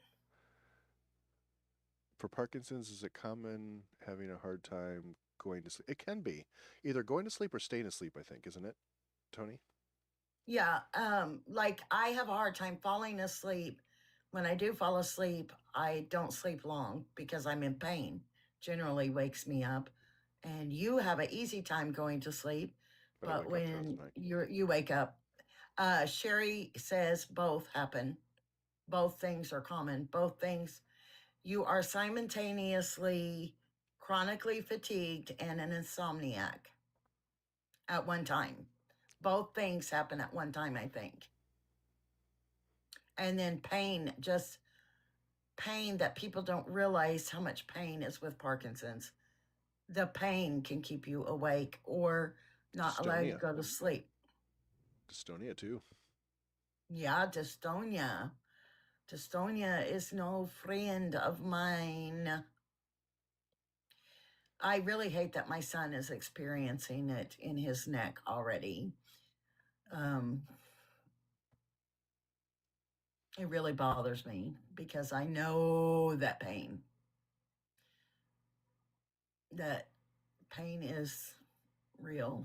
For Parkinson's, is it common having a hard time going to sleep? It can be. Either going to sleep or staying asleep, I think, isn't it, Tony?
Yeah, like I have a hard time falling asleep. When I do fall asleep, I don't sleep long because I'm in pain. Generally wakes me up. And you have an easy time going to sleep,
But I
but
wake up throughout
when
the night.
you wake up, Sherry says both happen. Both things are common. Both things, you are simultaneously chronically fatigued and an insomniac at one time. Both things happen at one time, I think. And then pain, just pain that people don't realize how much pain is with Parkinson's. The pain can keep you awake or not allow you to
Dystonia.
go to sleep.
Dystonia, too.
Yeah, dystonia. Dystonia is no friend of mine. I really hate that my son is experiencing it in his neck already. It really bothers me because I know that pain. That pain is real.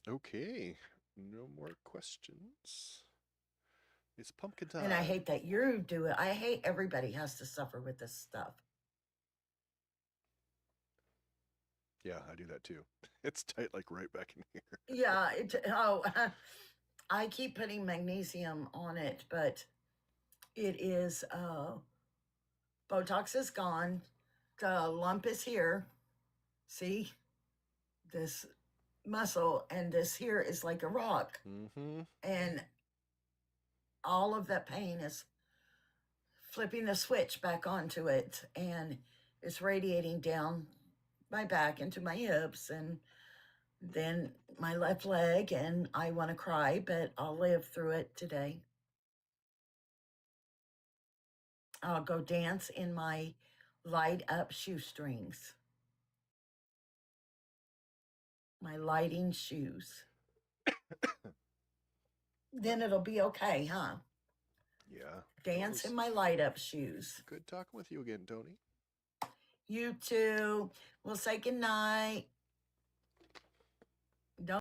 Okay. No more questions. It's pumpkin time.
And I hate that you do it. I hate everybody has to suffer with this stuff.
Yeah, I do that too. It's tight, like right back in here.
Yeah. I keep putting magnesium on it, but it is Botox is gone. The lump is here. See this muscle, and this here is like a rock.
Mm-hmm.
And all of that pain is flipping the switch back onto it, and it's radiating down my back into my hips and then my left leg, and I want to cry, but I'll live through it today. I'll go dance in my light up shoestrings, my lighting shoes. Then it'll be okay, huh?
Yeah.
Dance in my light up shoes.
Good talking with you again, Tony.
You too. We'll say goodnight.